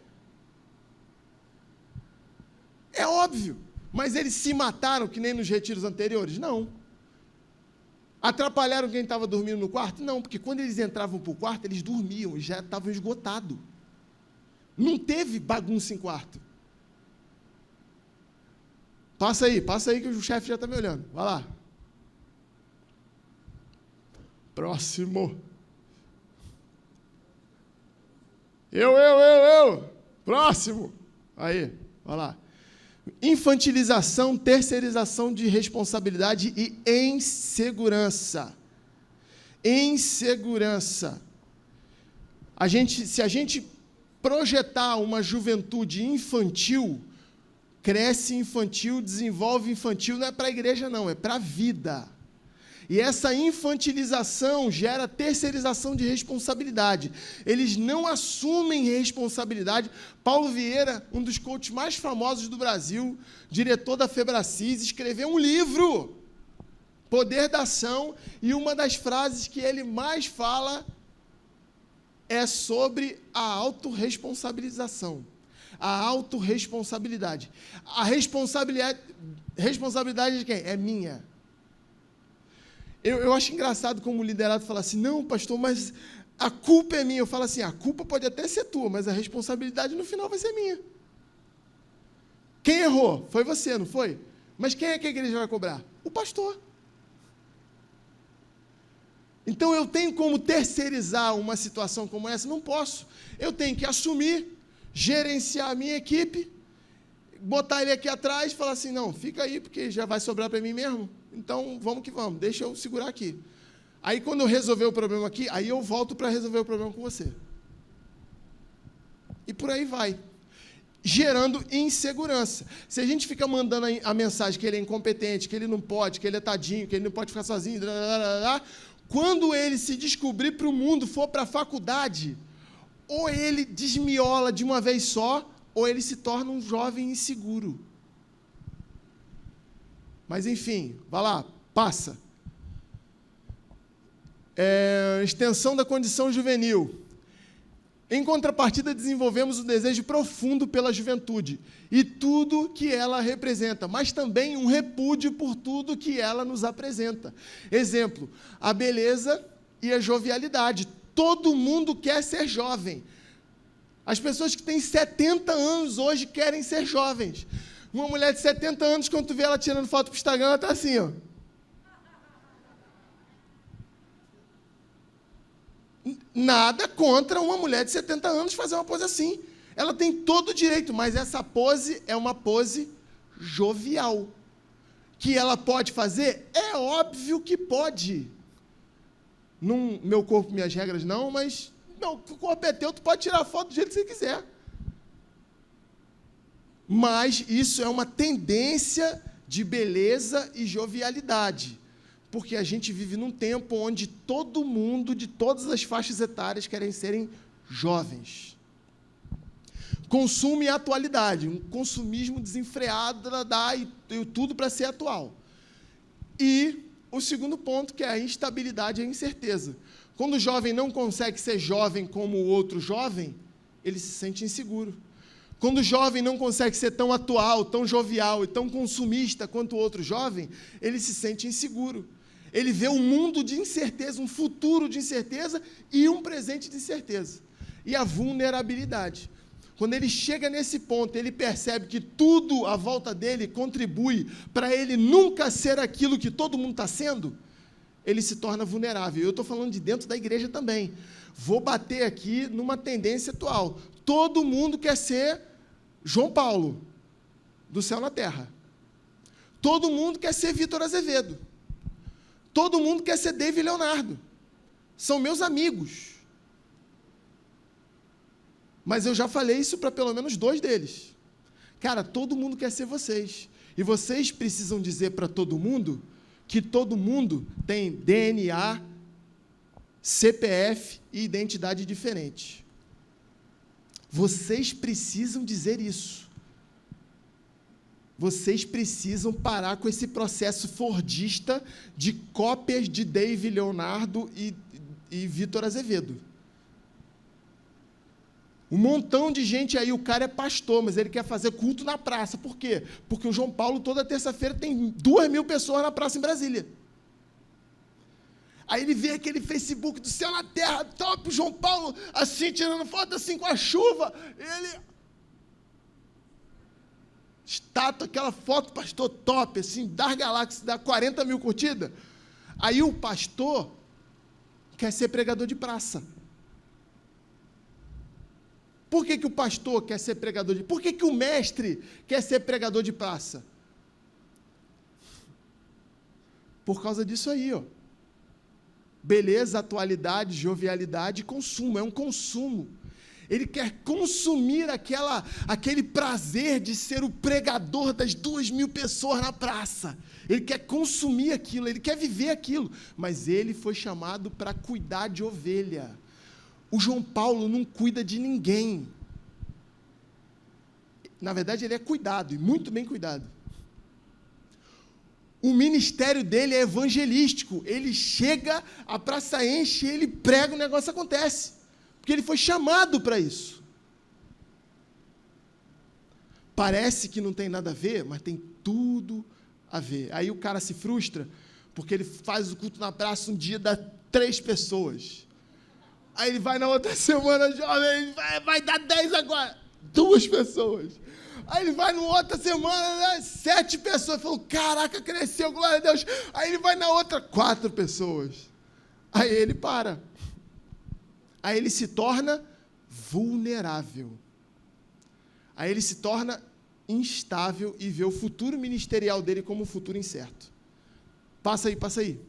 É óbvio. Mas eles se mataram que nem nos retiros anteriores? Não. Atrapalharam quem estava dormindo no quarto? Não, porque quando eles entravam para o quarto, eles dormiam, já estavam esgotados. Não teve bagunça em quarto. Passa aí que o chefe já está me olhando. Vai lá. Próximo. Eu. Próximo. Aí, vai lá. Infantilização, terceirização de responsabilidade e insegurança. Insegurança. Se a gente projetar uma juventude infantil, cresce infantil, desenvolve infantil, não é para a igreja não, é para a vida. E essa infantilização gera terceirização de responsabilidade. Eles não assumem responsabilidade. Paulo Vieira, um dos coaches mais famosos do Brasil, diretor da Febracis, escreveu um livro, Poder da Ação, e uma das frases que ele mais fala é sobre a autorresponsabilização. A autorresponsabilidade. A responsabilidade de quem? É minha. Eu acho engraçado como o liderado fala assim, não, pastor, mas a culpa é minha. Eu falo assim, a culpa pode até ser tua, mas a responsabilidade no final vai ser minha. Quem errou? Foi você, não foi? Mas quem é que a igreja vai cobrar? O pastor. Então eu tenho como terceirizar uma situação como essa? Não posso. Eu tenho que assumir, gerenciar a minha equipe, botar ele aqui atrás e falar assim, não, fica aí, porque já vai sobrar para mim mesmo. Então, vamos que vamos, deixa eu segurar aqui. Aí, quando eu resolver o problema aqui, aí eu volto para resolver o problema com você. E por aí vai. Gerando insegurança. Se a gente fica mandando a mensagem que ele é incompetente, que ele não pode, que ele é tadinho, que ele não pode ficar sozinho, quando ele se descobrir para o mundo, for para a faculdade, ou ele desmiola de uma vez só, ou ele se torna um jovem inseguro. Mas, enfim, vai lá, passa. Extensão da condição juvenil. Em contrapartida, desenvolvemos um desejo profundo pela juventude e tudo que ela representa, mas também um repúdio por tudo que ela nos apresenta. Exemplo, a beleza e a jovialidade. Todo mundo quer ser jovem. As pessoas que têm 70 anos hoje querem ser jovens. Uma mulher de 70 anos, quando tu vê ela tirando foto para o Instagram, ela está assim, ó. Nada contra uma mulher de 70 anos fazer uma pose assim. Ela tem todo o direito, mas essa pose é uma pose jovial. Que ela pode fazer? É óbvio que pode. Não, meu corpo, minhas regras, não, mas o corpo é teu, tu pode tirar a foto do jeito que você quiser. Mas isso é uma tendência de beleza e jovialidade, porque a gente vive num tempo onde todo mundo, de todas as faixas etárias, querem serem jovens. Consumo e atualidade, um consumismo desenfreado, e tudo para ser atual. E o segundo ponto, que é a instabilidade e a incerteza. Quando o jovem não consegue ser jovem como o outro jovem, ele se sente inseguro. Quando o jovem não consegue ser tão atual, tão jovial e tão consumista quanto o outro jovem, ele se sente inseguro. Ele vê um mundo de incerteza, um futuro de incerteza e um presente de incerteza. E a vulnerabilidade. Quando ele chega nesse ponto, ele percebe que tudo à volta dele contribui para ele nunca ser aquilo que todo mundo está sendo, ele se torna vulnerável. Eu estou falando de dentro da igreja também. Vou bater aqui numa tendência atual. Todo mundo quer ser João Paulo, do céu na terra. Todo mundo quer ser Vitor Azevedo. Todo mundo quer ser David Leonardo. São meus amigos. Mas eu já falei isso para pelo menos 2 deles. Cara, todo mundo quer ser vocês. E vocês precisam dizer para todo mundo que todo mundo tem DNA, CPF e identidade diferente. Vocês precisam dizer isso. Vocês precisam parar com esse processo fordista de cópias de Dave Leonardo e Vitor Azevedo. Um montão de gente aí, o cara é pastor, mas ele quer fazer culto na praça. Por quê? Porque o João Paulo, toda terça-feira, tem 2.000 pessoas na praça em Brasília. Aí ele vê aquele Facebook do céu na terra, top, o João Paulo, assim, tirando foto, assim, com a chuva. Ele... estátua, aquela foto, pastor, top, assim, das galáxias, dá 40 mil curtidas. Aí o pastor quer ser pregador de praça. Por que o pastor quer ser pregador de... Por que o mestre quer ser pregador de praça? Por causa disso aí, ó. Beleza, atualidade, jovialidade, consumo, é um consumo. Ele quer consumir aquele prazer de ser o pregador das 2.000 pessoas na praça. Ele quer consumir aquilo, ele quer viver aquilo. Mas ele foi chamado para cuidar de ovelha. O João Paulo não cuida de ninguém. Na verdade, ele é cuidado, e muito bem cuidado. O ministério dele é evangelístico. Ele chega, a praça enche, ele prega, o negócio acontece. Porque ele foi chamado para isso. Parece que não tem nada a ver, mas tem tudo a ver. Aí o cara se frustra, porque ele faz o culto na praça, um dia dá 3 pessoas. Aí ele vai na outra semana, jovem, vai dar 10 agora. 2 pessoas. Aí ele vai na outra semana, 7 pessoas. Falou, caraca, cresceu, glória a Deus. Aí ele vai na outra, 4 pessoas. Aí ele para. Aí ele se torna vulnerável. Aí ele se torna instável e vê o futuro ministerial dele como um futuro incerto. Passa aí, passa aí.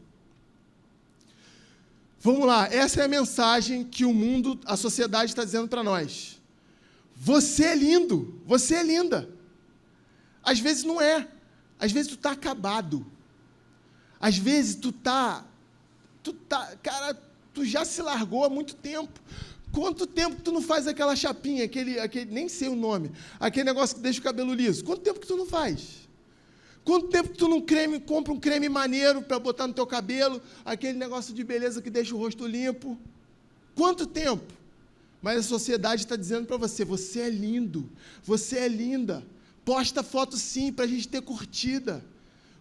Vamos lá, essa é a mensagem que o mundo, a sociedade está dizendo para nós. Você é lindo, você é linda. Às vezes não é. Às vezes tu está acabado. Às vezes tu tá, cara, tu já se largou há muito tempo. Quanto tempo tu não faz aquela chapinha, aquele nem sei o nome, aquele negócio que deixa o cabelo liso? Quanto tempo que tu não faz? Quanto tempo que tu não compra um creme maneiro para botar no teu cabelo, aquele negócio de beleza que deixa o rosto limpo? Quanto tempo? Mas a sociedade está dizendo para você, você é lindo, você é linda, posta foto sim, para a gente ter curtida.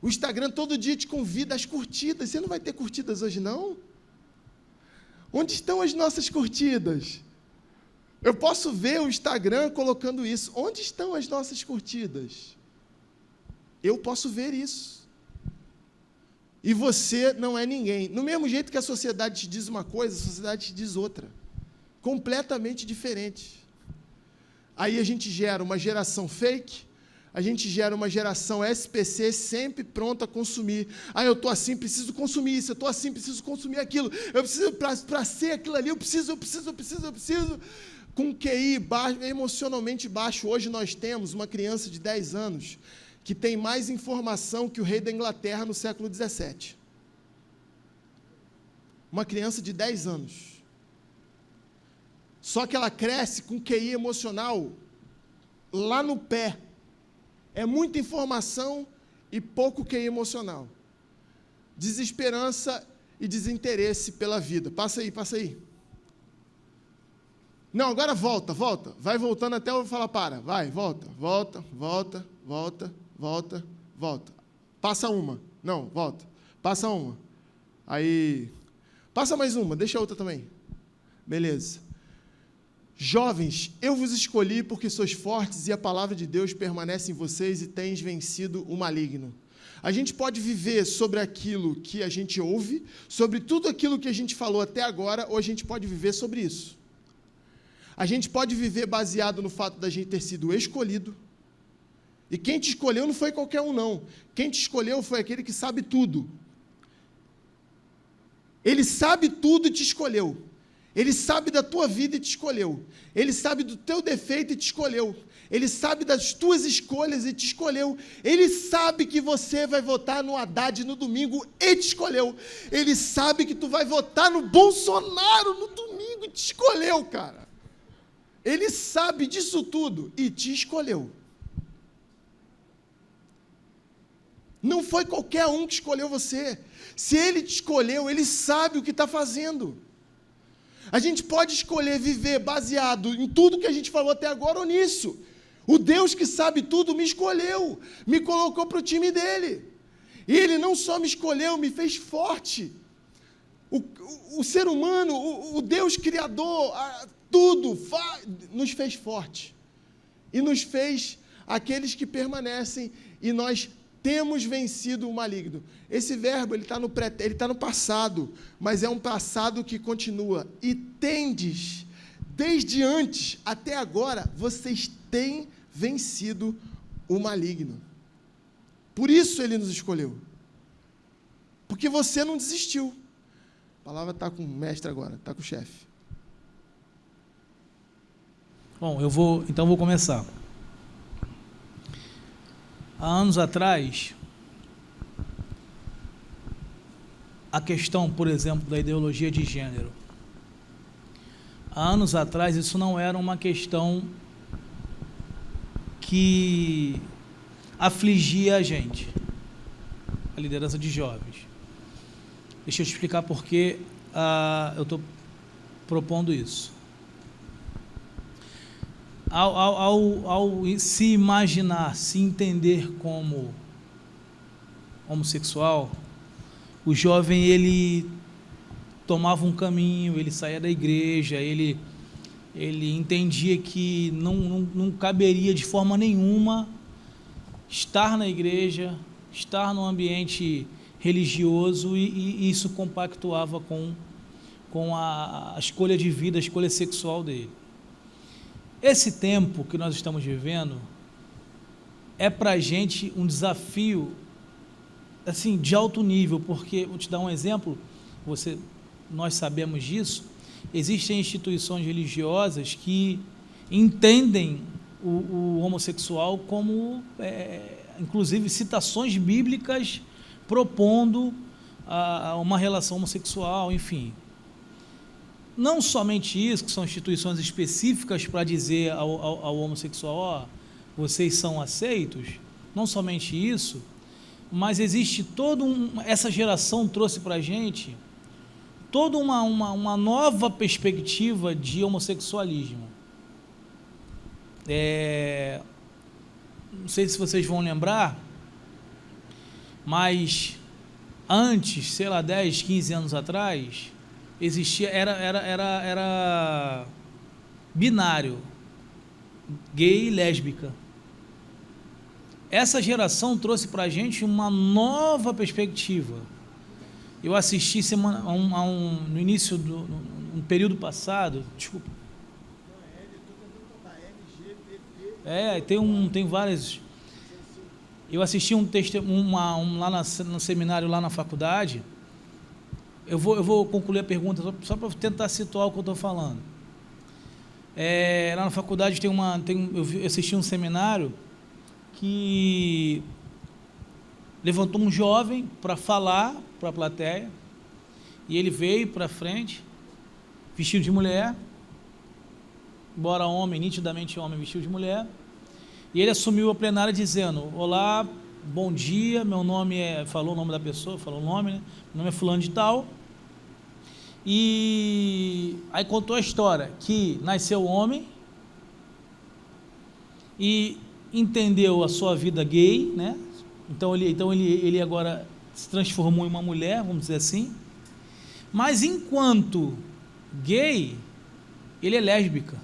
O Instagram todo dia te convida às curtidas, você não vai ter curtidas hoje não? Onde estão as nossas curtidas? Eu posso ver o Instagram colocando isso, onde estão as nossas curtidas? Eu posso ver isso. E você não é ninguém. No mesmo jeito que a sociedade te diz uma coisa, a sociedade te diz outra. Completamente diferente. Aí a gente gera uma geração fake, a gente gera uma geração SPC sempre pronta a consumir. Ah, eu estou assim, preciso consumir isso, eu estou assim, preciso consumir aquilo, eu preciso, para ser aquilo ali, eu preciso. Com QI baixo, emocionalmente baixo, hoje nós temos uma criança de 10 anos que tem mais informação que o rei da Inglaterra no século XVII. Uma criança de 10 anos. Só que ela cresce com QI emocional lá no pé. É muita informação e pouco QI emocional. Desesperança e desinteresse pela vida. Passa aí, passa aí. Não, agora volta. Vai voltando até eu falar para. Vai, volta. Passa uma. Não, volta. Passa uma. Aí, passa mais uma, deixa a outra também. Beleza. Jovens, eu vos escolhi porque sois fortes e a palavra de Deus permanece em vocês e tens vencido o maligno. A gente pode viver sobre aquilo que a gente ouve, sobre tudo aquilo que a gente falou até agora, ou a gente pode viver sobre isso. A gente pode viver baseado no fato da gente ter sido escolhido. E quem te escolheu não foi qualquer um, não. Quem te escolheu foi aquele que sabe tudo. Ele sabe tudo e te escolheu. Ele sabe da tua vida e te escolheu. Ele sabe do teu defeito e te escolheu. Ele sabe das tuas escolhas e te escolheu. Ele sabe que você vai votar no Haddad no domingo e te escolheu. Ele sabe que tu vai votar no Bolsonaro no domingo e te escolheu, cara. Ele sabe disso tudo e te escolheu. Não foi qualquer um que escolheu você. Se Ele te escolheu, Ele sabe o que está fazendo. A gente pode escolher viver baseado em tudo que a gente falou até agora ou nisso. O Deus que sabe tudo me escolheu, me colocou para o time dele. E Ele não só me escolheu, me fez forte. O ser humano, o Deus Criador, tudo nos fez forte. E nos fez aqueles que permanecem, e nós temos vencido o maligno. Esse verbo, ele está no passado, mas é um passado que continua. E tendes, desde antes até agora, vocês têm vencido o maligno. Por isso ele nos escolheu. Porque você não desistiu. A palavra está com o mestre agora, está com o chefe. Bom, então vou começar. Há anos atrás, a questão, por exemplo, da ideologia de gênero. Há anos atrás, isso não era uma questão que afligia a gente, a liderança de jovens. Deixa eu te explicar por que eu estou propondo isso. Ao se imaginar, se entender como homossexual, o jovem, ele tomava um caminho, ele saía da igreja, ele entendia que não caberia de forma nenhuma estar na igreja, estar num ambiente religioso, e isso compactuava com a escolha de vida, a escolha sexual dele. Esse tempo que nós estamos vivendo é para a gente um desafio assim, de alto nível, porque, vou te dar um exemplo, nós sabemos disso, existem instituições religiosas que entendem o homossexual como, inclusive, citações bíblicas propondo uma relação homossexual, enfim. Não somente isso, que são instituições específicas para dizer ao homossexual, vocês são aceitos, não somente isso, mas existe essa geração trouxe para a gente toda uma nova perspectiva de homossexualismo. Não sei se vocês vão lembrar, mas antes, sei lá, 10, 15 anos atrás, existia, era binário, gay e lésbica. Essa geração trouxe para a gente uma nova perspectiva. Eu assisti no início no período passado, desculpa. Tem várias. Eu assisti lá no seminário, lá na faculdade. Eu vou concluir a pergunta só para tentar situar o que eu estou falando. Lá na faculdade eu assisti um seminário que levantou um jovem para falar para a plateia, e ele veio para frente, vestido de mulher, embora homem, nitidamente homem, vestido de mulher, e ele assumiu a plenária dizendo: olá, bom dia, meu nome falou o nome da pessoa, falou o nome, né? Meu nome é fulano de tal, e aí contou a história, que nasceu homem, e entendeu a sua vida gay, né? Então ele agora se transformou em uma mulher, vamos dizer assim, mas enquanto gay, ele é lésbica.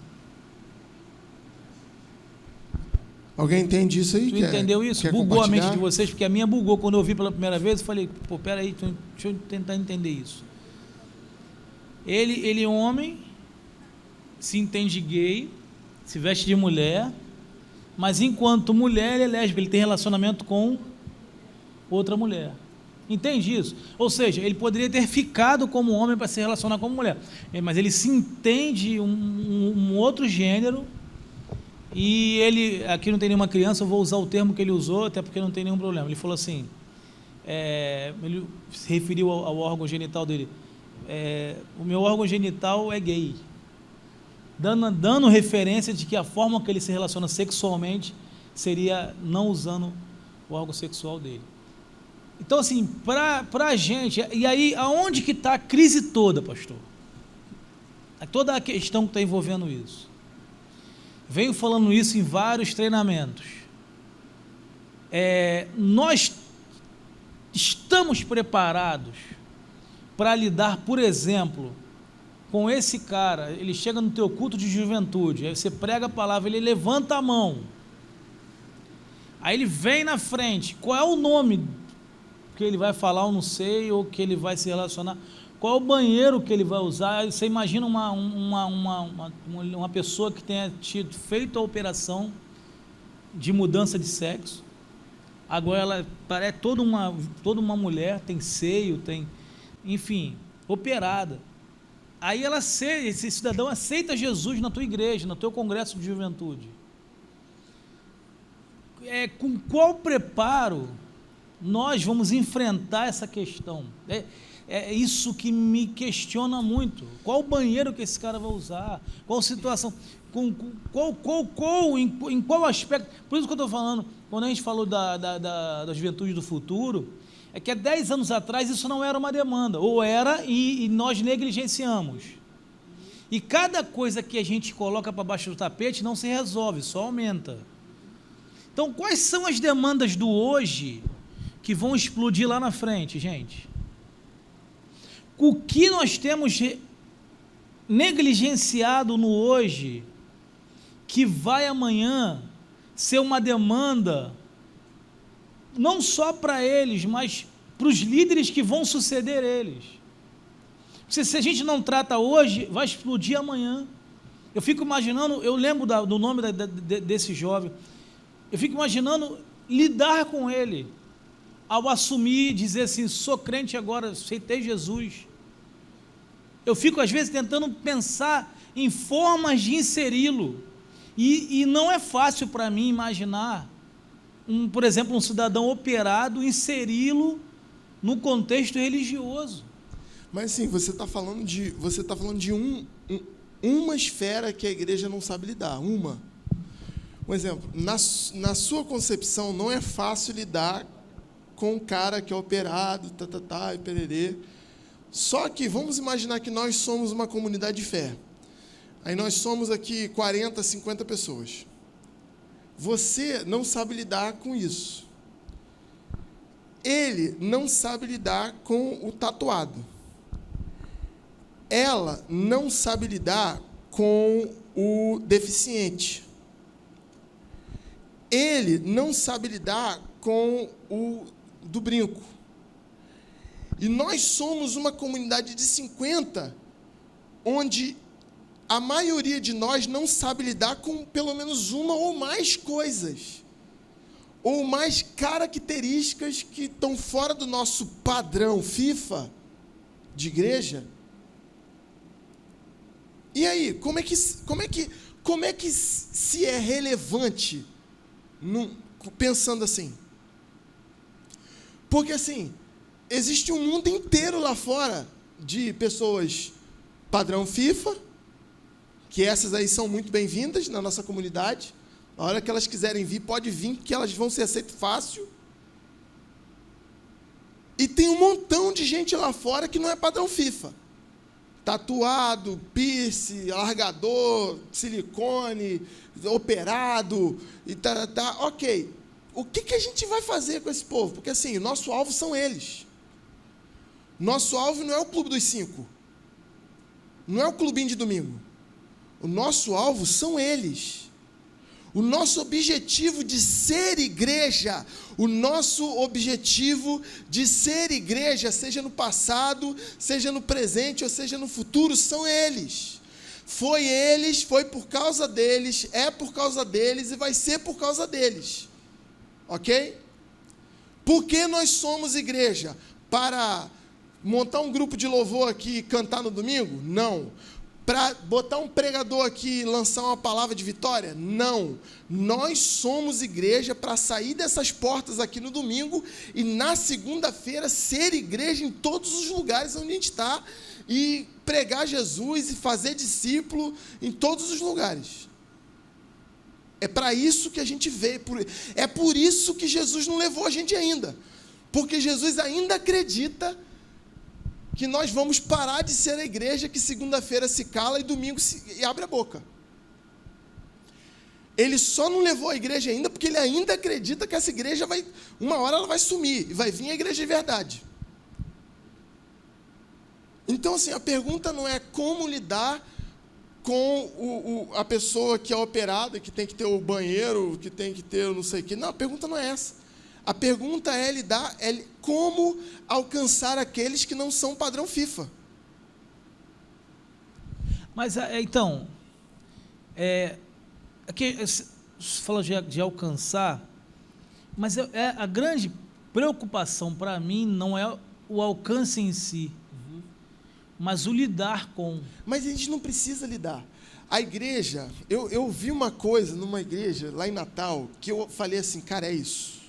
Alguém entende isso aí? Tu entendeu isso? Bugou a mente de vocês, porque a minha bugou quando eu vi pela primeira vez. Eu falei, peraí, deixa eu tentar entender isso. Ele é homem, se entende gay, se veste de mulher, mas enquanto mulher ele é lésbico, ele tem relacionamento com outra mulher. Entende isso? Ou seja, ele poderia ter ficado como homem para se relacionar como mulher, mas ele se entende um outro gênero, e ele, aqui não tem nenhuma criança, eu vou usar o termo que ele usou, até porque não tem nenhum problema. Ele falou assim, ele se referiu ao órgão genital dele, o meu órgão genital é gay, dando referência de que a forma que ele se relaciona sexualmente seria não usando o órgão sexual dele. Então, assim, para a gente, e aí, aonde que está a crise toda, pastor? Toda a questão que está envolvendo isso. Venho falando isso em vários treinamentos. Nós estamos preparados para lidar, por exemplo, com esse cara. Ele chega no teu culto de juventude, aí você prega a palavra, ele levanta a mão, aí ele vem na frente. Qual é o nome que ele vai falar, eu não sei, ou que ele vai se relacionar? Qual é o banheiro que ele vai usar? Você imagina uma pessoa que tenha feito a operação de mudança de sexo, agora ela parece toda uma mulher, tem seio, tem, enfim, operada. Aí esse cidadão aceita Jesus na tua igreja, no teu congresso de juventude. Com qual preparo nós vamos enfrentar essa questão? É isso que me questiona muito. Qual banheiro que esse cara vai usar? Qual situação? Em qual aspecto? Por isso que eu estou falando, quando a gente falou da juventude do futuro, é que há 10 anos atrás isso não era uma demanda, ou era, e nós negligenciamos. E cada coisa que a gente coloca para baixo do tapete não se resolve, só aumenta. Então, quais são as demandas do hoje que vão explodir lá na frente, gente? O que nós temos negligenciado no hoje, que vai amanhã ser uma demanda, não só para eles, mas para os líderes que vão suceder eles. Se a gente não trata hoje, vai explodir amanhã. Eu fico imaginando, eu lembro do nome desse jovem, eu fico imaginando lidar com ele, ao assumir, dizer assim, sou crente agora, aceitei Jesus. Eu fico às vezes tentando pensar em formas de inseri-lo, e não é fácil para mim imaginar, por exemplo, um cidadão operado, inseri-lo no contexto religioso. Mas sim, você está falando de uma esfera que a igreja não sabe lidar, uma. Um exemplo, na sua concepção não é fácil lidar com um cara que é operado, e pererê. Só que vamos imaginar que nós somos uma comunidade de fé. Aí nós somos aqui 40, 50 pessoas. Você não sabe lidar com isso. Ele não sabe lidar com o tatuado. Ela não sabe lidar com o deficiente. Ele não sabe lidar com o do brinco. E nós somos uma comunidade de 50, onde a maioria de nós não sabe lidar com pelo menos uma ou mais coisas, ou mais características que estão fora do nosso padrão FIFA de igreja. E aí, como é que se é relevante, pensando assim? Porque assim, existe um mundo inteiro lá fora de pessoas padrão FIFA, que essas aí são muito bem-vindas na nossa comunidade. A hora que elas quiserem vir, pode vir, que elas vão ser aceitas fácil. E tem um montão de gente lá fora que não é padrão FIFA. Tatuado, piercing, alargador, silicone, operado, e ok. O que a gente vai fazer com esse povo? Porque assim, o nosso alvo são eles. Nosso alvo não é o Clube dos 5. Não é o clubinho de domingo. O nosso alvo são eles. O nosso objetivo de ser igreja, seja no passado, seja no presente ou seja no futuro, são eles. Foi por causa deles, é por causa deles e vai ser por causa deles. Ok? Por que nós somos igreja? Para montar um grupo de louvor aqui e cantar no domingo? Não. Para botar um pregador aqui e lançar uma palavra de vitória? Não. Nós somos igreja para sair dessas portas aqui no domingo e na segunda-feira ser igreja em todos os lugares onde a gente está e pregar Jesus e fazer discípulo em todos os lugares. É para isso que a gente veio. É por isso que Jesus não levou a gente ainda. Porque Jesus ainda acredita que nós vamos parar de ser a igreja que segunda-feira se cala e domingo e abre a boca. Ele só não levou a igreja ainda porque ele ainda acredita que essa igreja uma hora ela vai sumir e vai vir a igreja de verdade. Então, assim, a pergunta não é como lidar com a pessoa que é operada, que tem que ter o banheiro, que tem que ter o não sei o quê. Não, a pergunta não é essa. A pergunta é como alcançar aqueles que não são padrão FIFA. Mas, então, aqui, você fala de alcançar, mas a grande preocupação para mim não é o alcance em si, mas o lidar com. Mas a gente não precisa lidar. A igreja, eu vi uma coisa numa igreja lá em Natal, que eu falei assim, cara, é isso.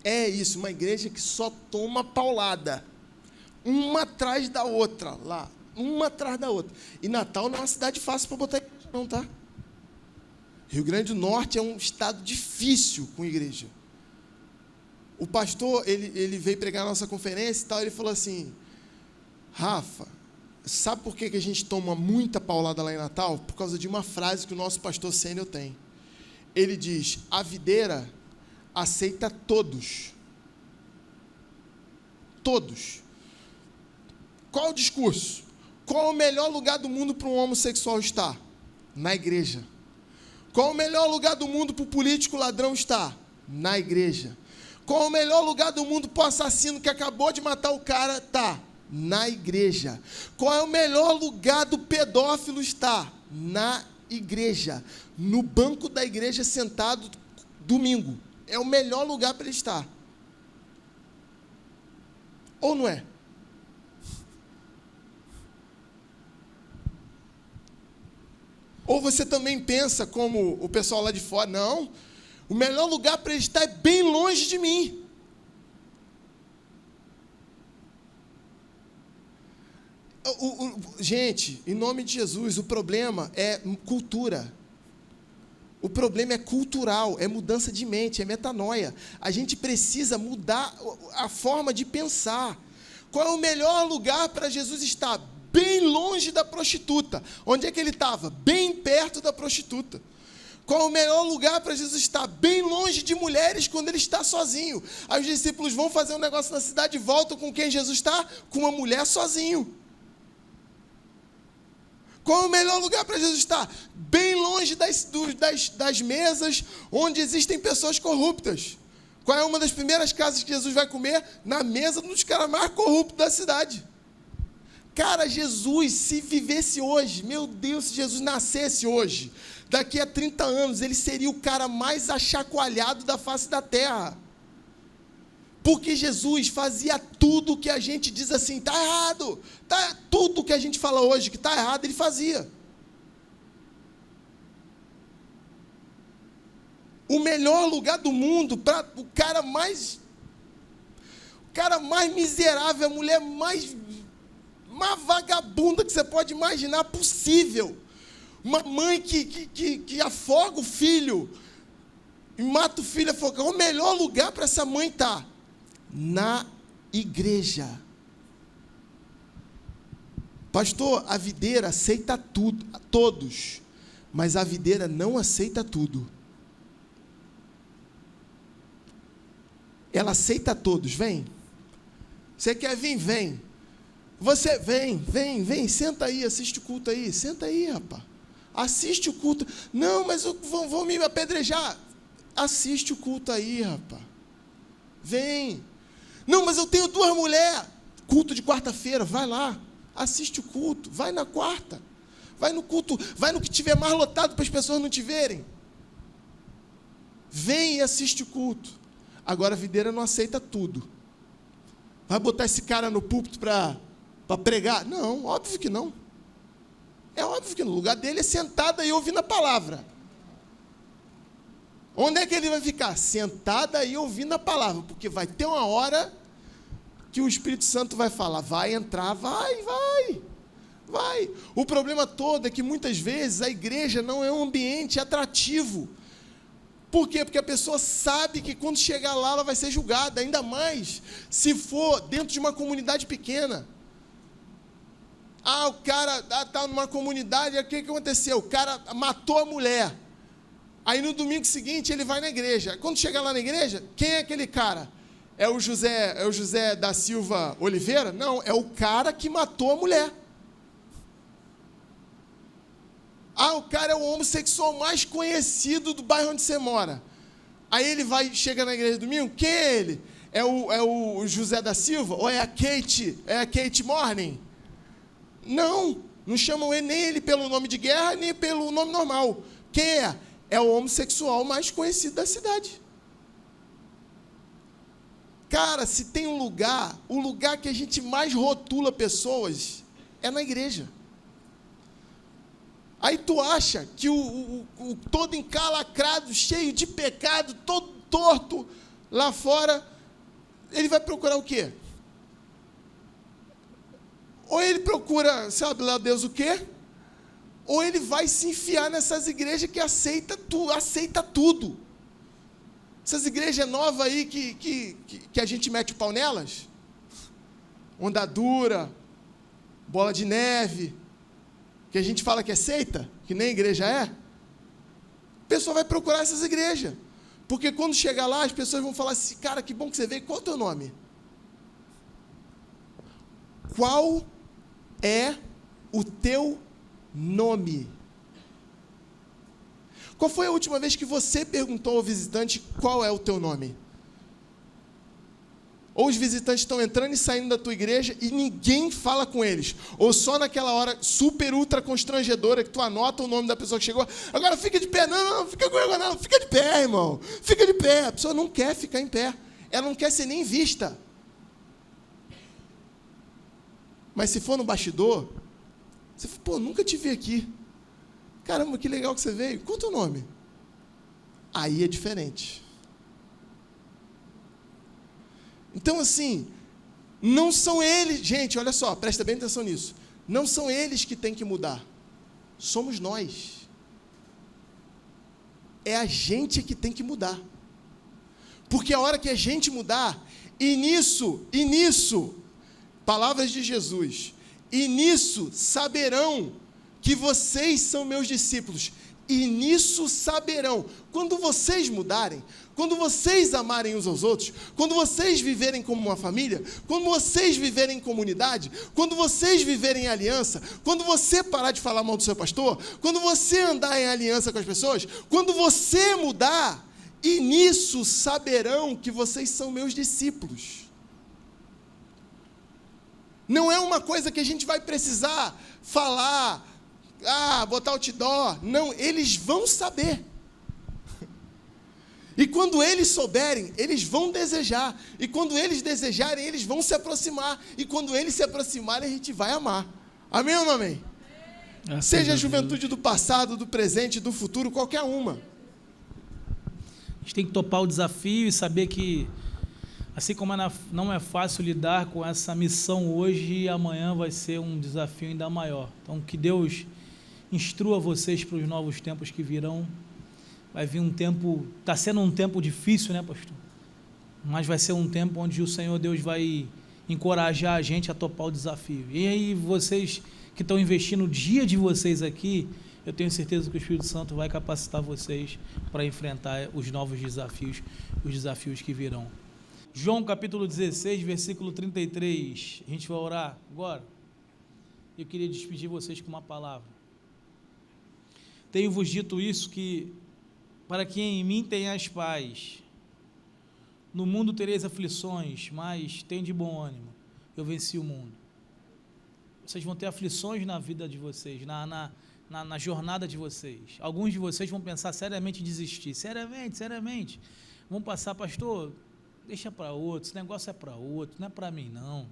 É isso, uma igreja que só toma paulada. Uma atrás da outra, lá. Uma atrás da outra. E Natal não é uma cidade fácil para botar igreja não, tá? Rio Grande do Norte é um estado difícil com igreja. O pastor, ele veio pregar na nossa conferência e tal, ele falou assim, Rafa, sabe por que a gente toma muita paulada lá em Natal? Por causa de uma frase que o nosso pastor sênior tem. Ele diz, a videira aceita todos. Todos. Qual o discurso? Qual o melhor lugar do mundo para um homossexual estar? Na igreja. Qual o melhor lugar do mundo para o político ladrão estar? Na igreja. Qual o melhor lugar do mundo para o assassino que acabou de matar o cara estar? Na igreja. Qual é o melhor lugar do pedófilo estar? Na igreja. No banco da igreja sentado domingo. É o melhor lugar para ele estar. Ou não é? Ou você também pensa como o pessoal lá de fora, não, o melhor lugar para ele estar é bem longe de mim. Gente, em nome de Jesus, o problema é cultura. O problema é cultural, é mudança de mente, é metanoia. A gente precisa mudar a forma de pensar. Qual é o melhor lugar para Jesus estar? Bem longe da prostituta. Onde é que ele estava? Bem perto da prostituta. Qual é o melhor lugar para Jesus estar? Bem longe de mulheres quando ele está sozinho. Aí os discípulos vão fazer um negócio na cidade e voltam com quem Jesus está? Com uma mulher sozinho. Qual é o melhor lugar para Jesus estar? Bem longe das mesas onde existem pessoas corruptas. Qual é uma das primeiras casas que Jesus vai comer? Na mesa dos caras mais corruptos da cidade. Cara, Jesus, se vivesse hoje, meu Deus, se Jesus nascesse hoje, daqui a 30 anos, ele seria o cara mais achacoalhado da face da terra. Porque Jesus fazia tudo que a gente diz assim, está errado. Tudo que a gente fala hoje que está errado, ele fazia. O melhor lugar do mundo para o cara mais miserável, a mulher mais vagabunda que você pode imaginar possível. Uma mãe que afoga o filho e mata o filho afogado. O melhor lugar para essa mãe estar? Na igreja. Pastor, a videira aceita tudo, todos, mas a videira não aceita tudo. Ela aceita todos, vem. Você quer vir? Vem. Você vem, senta aí, assiste o culto aí. Senta aí, rapaz. Assiste o culto. Não, mas vão me apedrejar. Assiste o culto aí, rapaz. Vem. Não, mas eu tenho 2 mulheres. Culto de quarta-feira, vai lá. Assiste o culto. Vai na quarta. Vai no culto. Vai no que tiver mais lotado para as pessoas não te verem. Vem e assiste o culto. Agora a videira não aceita tudo. Vai botar esse cara no púlpito para pregar? Não, óbvio que não. É óbvio que no lugar dele é sentado e ouvindo a palavra. Onde é que ele vai ficar? Sentado e ouvindo a palavra, porque vai ter uma hora que o Espírito Santo vai falar, vai entrar, vai. O problema todo é que muitas vezes a igreja não é um ambiente atrativo Por quê? Porque a pessoa sabe que quando chegar lá, ela vai ser julgada, ainda mais se for dentro de uma comunidade pequena. O cara está numa comunidade, o que aconteceu? O cara matou a mulher. Aí no domingo seguinte ele vai na igreja. Quando chega lá na igreja, quem é aquele cara? É o José da Silva Oliveira? Não, é o cara que matou a mulher. O cara é o homossexual mais conhecido do bairro onde você mora. Aí ele chega na igreja domingo, quem é ele? É o José da Silva? Ou é a Kate Morning? Não chamam nem ele pelo nome de guerra, nem pelo nome normal. Quem é? É o homossexual mais conhecido da cidade. Cara, se tem um lugar, o lugar que a gente mais rotula pessoas é na igreja. Aí tu acha que o todo encalacrado, cheio de pecado, todo torto, lá fora, ele vai procurar o quê? Ou ele procura, sabe lá Deus o quê? Ou ele vai se enfiar nessas igrejas que aceita tudo. Essas igrejas novas aí que a gente mete o pau nelas. Onda dura, bola de neve, que a gente fala que é seita, que nem igreja é. A pessoa vai procurar essas igrejas. Porque quando chegar lá, as pessoas vão falar assim, cara, que bom que você veio, qual é o teu nome? Qual é o teu nome? Qual foi a última vez que você perguntou ao visitante qual é o teu nome? Ou os visitantes estão entrando e saindo da tua igreja e ninguém fala com eles. Ou só naquela hora super ultra constrangedora que tu anota o nome da pessoa que chegou. Agora fica de pé. Não, fica com vergonha, não. Fica de pé, irmão. Fica de pé. A pessoa não quer ficar em pé. Ela não quer ser nem vista. Mas se for no bastidor, você fala, nunca te vi aqui. Caramba, que legal que você veio. Qual é o teu nome? Aí é diferente. Então, assim, não são eles... Gente, olha só, presta bem atenção nisso. Não são eles que têm que mudar. Somos nós. É a gente que tem que mudar. Porque a hora que a gente mudar, e nisso, palavras de Jesus, e nisso saberão que vocês são meus discípulos, e nisso saberão, quando vocês mudarem, quando vocês amarem uns aos outros, quando vocês viverem como uma família, quando vocês viverem em comunidade, quando vocês viverem em aliança, quando você parar de falar mal do seu pastor, quando você andar em aliança com as pessoas, quando você mudar, e nisso saberão que vocês são meus discípulos. Não é uma coisa que a gente vai precisar falar, botar outdoor. Não, eles vão saber. E quando eles souberem, eles vão desejar. E quando eles desejarem, eles vão se aproximar. E quando eles se aproximarem, a gente vai amar. Amém ou não amém? Seja a juventude do passado, do presente, do futuro, qualquer uma. A gente tem que topar o desafio e saber que, assim como não é fácil lidar com essa missão hoje, amanhã vai ser um desafio ainda maior. Então, que Deus instrua vocês para os novos tempos que virão. Vai vir um tempo, está sendo um tempo difícil, né, pastor? Mas vai ser um tempo onde o Senhor Deus vai encorajar a gente a topar o desafio. E aí vocês que estão investindo o dia de vocês aqui, eu tenho certeza que o Espírito Santo vai capacitar vocês para enfrentar os novos desafios, os desafios que virão. João capítulo 16, versículo 33. A gente vai orar agora. Eu queria despedir vocês com uma palavra. Tenho-vos dito isso, que para que em mim tenhas paz. No mundo tereis aflições, mas tende bom ânimo. Eu venci o mundo. Vocês vão ter aflições na vida de vocês, na jornada de vocês. Alguns de vocês vão pensar seriamente em desistir. Seriamente. Vão passar, pastor, deixa para outro, esse negócio é para outro, não é para mim não.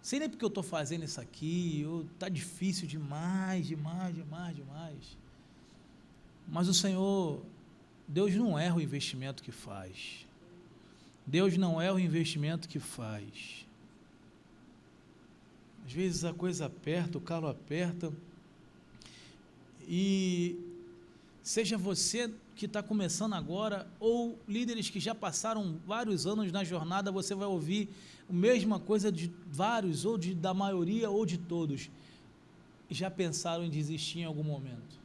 Sei nem porque eu estou fazendo isso aqui, está difícil demais. Mas o Senhor, Deus não erra o investimento que faz. Deus não erra o investimento que faz. Às vezes a coisa aperta, o calo aperta, e Seja você que está começando agora, ou líderes que já passaram vários anos na jornada, você vai ouvir a mesma coisa de vários, ou da maioria, ou de todos. Já pensaram em desistir em algum momento.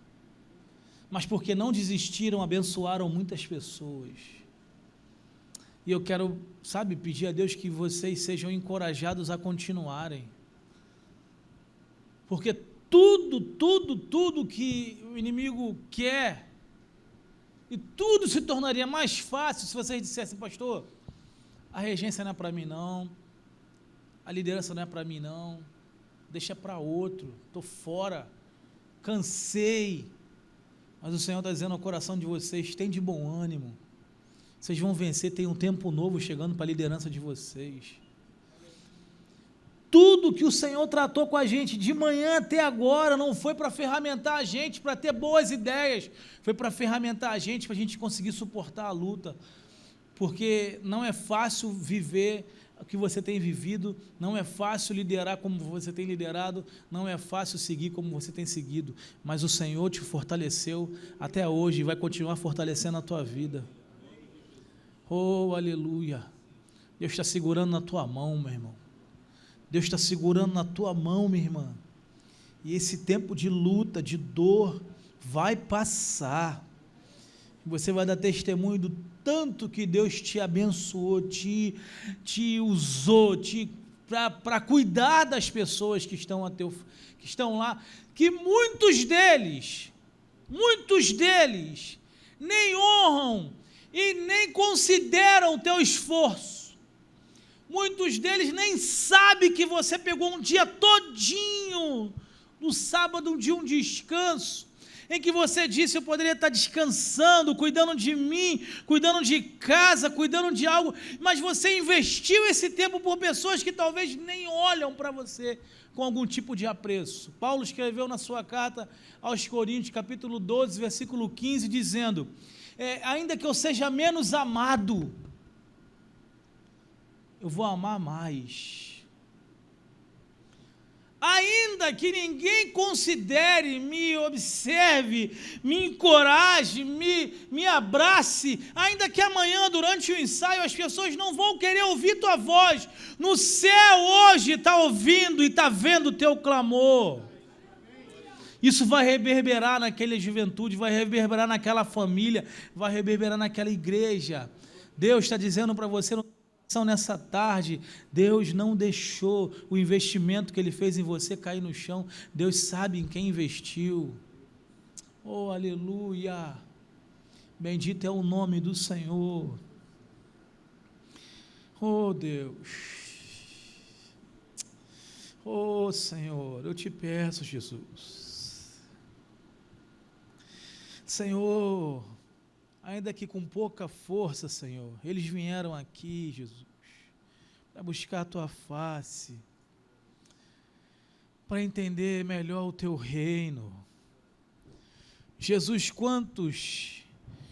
Mas porque não desistiram, abençoaram muitas pessoas. E eu quero, pedir a Deus que vocês sejam encorajados a continuarem. Porque tudo que o inimigo quer, e tudo se tornaria mais fácil se vocês dissessem: pastor, a regência não é para mim não, a liderança não é para mim não, deixa para outro, estou fora, cansei. Mas o Senhor está dizendo ao coração de vocês: tem de bom ânimo, vocês vão vencer, tem um tempo novo chegando para a liderança de vocês. Tudo que o Senhor tratou com a gente de manhã até agora não foi para ferramentar a gente, para ter boas ideias, foi para ferramentar a gente, para a gente conseguir suportar a luta, porque não é fácil viver o que você tem vivido, não é fácil liderar como você tem liderado, não é fácil seguir como você tem seguido, mas o Senhor te fortaleceu até hoje e vai continuar fortalecendo a tua vida. Oh, aleluia! Deus está segurando na tua mão, meu irmão. Deus está segurando na tua mão, minha irmã, e esse tempo de luta, de dor, vai passar, você vai dar testemunho do tanto que Deus te abençoou, te usou, para cuidar das pessoas que estão lá, que muitos deles nem honram e nem consideram o teu esforço. Muitos deles nem sabem que você pegou um dia todinho, no sábado, um dia, um descanso, em que você disse: eu poderia estar descansando, cuidando de mim, cuidando de casa, cuidando de algo, mas você investiu esse tempo por pessoas que talvez nem olham para você com algum tipo de apreço. Paulo escreveu na sua carta aos Coríntios, capítulo 12, versículo 15, dizendo: ainda que eu seja menos amado, eu vou amar mais. Ainda que ninguém considere, me observe, me encoraje, me abrace, ainda que amanhã, durante o ensaio, as pessoas não vão querer ouvir tua voz, no céu hoje está ouvindo e está vendo o teu clamor. Isso vai reverberar naquela juventude, vai reverberar naquela família, vai reverberar naquela igreja. Deus está dizendo para você nessa tarde: Deus não deixou o investimento que Ele fez em você cair no chão. Deus sabe em quem investiu. Oh, aleluia! Bendito é o nome do Senhor. Oh, Deus. Oh, Senhor, eu te peço, Jesus. Senhor, ainda que com pouca força, Senhor, eles vieram aqui, Jesus, para buscar a tua face, para entender melhor o teu reino. Jesus, quantos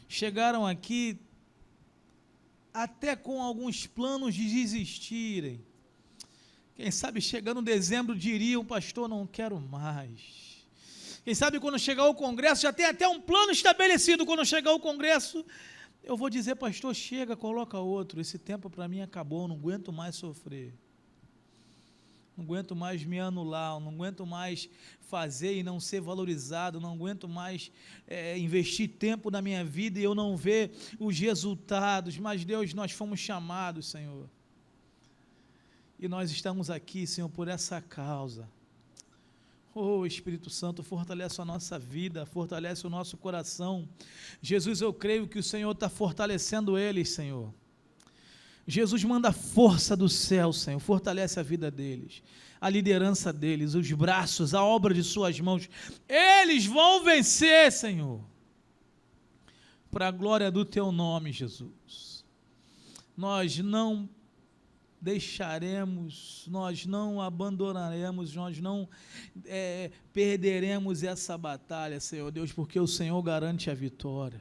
chegaram aqui até com alguns planos de desistirem? Quem sabe chegando dezembro diriam: pastor, não quero mais. Quem sabe quando chegar o congresso, já tem até um plano estabelecido, quando chegar o congresso, eu vou dizer: pastor, chega, coloca outro, esse tempo para mim acabou, não aguento mais sofrer, não aguento mais me anular, não aguento mais fazer e não ser valorizado, não aguento mais investir tempo na minha vida e eu não ver os resultados. Mas Deus, nós fomos chamados, Senhor, e nós estamos aqui, Senhor, por essa causa. Oh, Espírito Santo, fortalece a nossa vida, fortalece o nosso coração. Jesus, eu creio que o Senhor está fortalecendo eles, Senhor. Jesus, manda força do céu, Senhor, fortalece a vida deles, a liderança deles, os braços, a obra de suas mãos. Eles vão vencer, Senhor, para a glória do teu nome, Jesus. Nós não deixaremos, nós não abandonaremos, nós não perderemos essa batalha, Senhor Deus, porque o Senhor garante a vitória.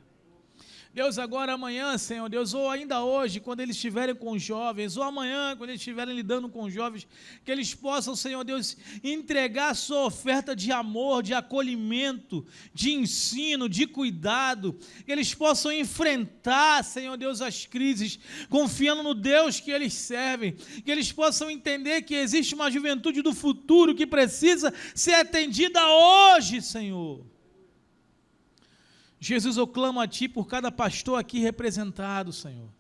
Deus, agora amanhã, Senhor Deus, ou ainda hoje, quando eles estiverem com os jovens, ou amanhã, quando eles estiverem lidando com os jovens, que eles possam, Senhor Deus, entregar a sua oferta de amor, de acolhimento, de ensino, de cuidado, que eles possam enfrentar, Senhor Deus, as crises, confiando no Deus que eles servem, que eles possam entender que existe uma juventude do futuro que precisa ser atendida hoje, Senhor. Jesus, eu clamo a Ti por cada pastor aqui representado, Senhor.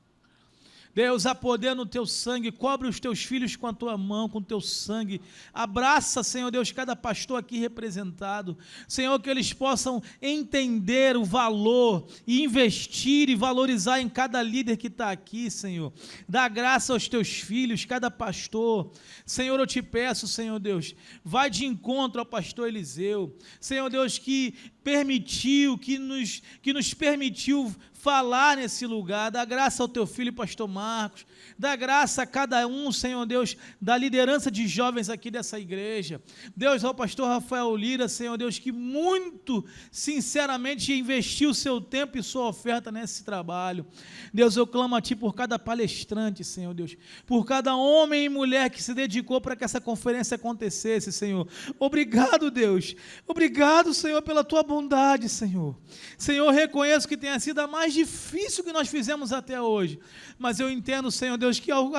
Deus, há poder no Teu sangue, cobre os Teus filhos com a Tua mão, com o Teu sangue, abraça, Senhor Deus, cada pastor aqui representado, Senhor, que eles possam entender o valor, e investir e valorizar em cada líder que está aqui, Senhor, dá graça aos Teus filhos, cada pastor, Senhor, eu Te peço, Senhor Deus, vai de encontro ao pastor Eliseu, Senhor Deus, que nos permitiu falar nesse lugar, dá graça ao Teu filho, pastor Marcos, dá graça a cada um, Senhor Deus, da liderança de jovens aqui dessa igreja, Deus, ao pastor Rafael Lira, Senhor Deus, que muito sinceramente investiu o seu tempo e sua oferta nesse trabalho, Deus, eu clamo a Ti por cada palestrante, Senhor Deus, por cada homem e mulher que se dedicou para que essa conferência acontecesse, Senhor, obrigado, Deus, obrigado, Senhor, pela Tua bondade, Senhor, reconheço que tenha sido a mais difícil que nós fizemos até hoje, mas eu entendo, Senhor Deus, que ao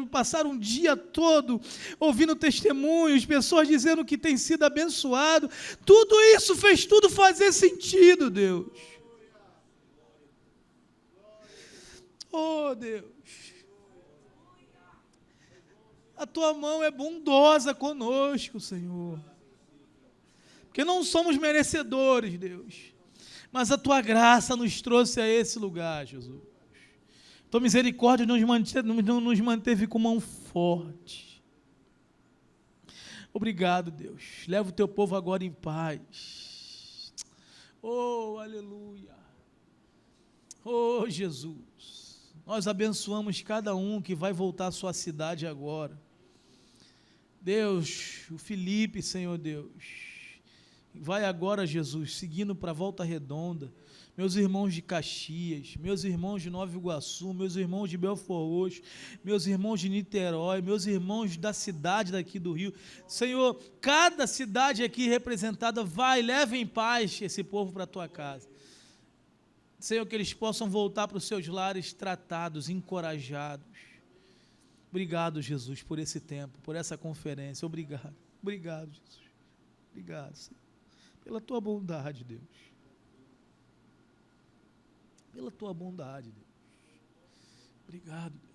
passar um dia todo ouvindo testemunhos, pessoas dizendo que tem sido abençoado, tudo isso fez tudo fazer sentido, Deus. Oh, Deus, a Tua mão é bondosa conosco, Senhor, porque não somos merecedores, Deus, mas a Tua graça nos trouxe a esse lugar, Jesus. Tua misericórdia nos manteve com mão forte. Obrigado, Deus. Leva o Teu povo agora em paz. Oh, aleluia. Oh, Jesus. Nós abençoamos cada um que vai voltar à sua cidade agora. Deus, o Felipe, Senhor Deus, vai agora, Jesus, seguindo para Volta Redonda, meus irmãos de Caxias, meus irmãos de Nova Iguaçu, meus irmãos de Belfort Roxo, meus irmãos de Niterói, meus irmãos da cidade daqui do Rio, Senhor, cada cidade aqui representada, vai, leva em paz esse povo para a Tua casa, Senhor, que eles possam voltar para os seus lares tratados, encorajados. Obrigado, Jesus, por esse tempo, por essa conferência, obrigado, Jesus, obrigado, Senhor, pela Tua bondade, Deus, pela Tua bondade, Deus, obrigado, Deus.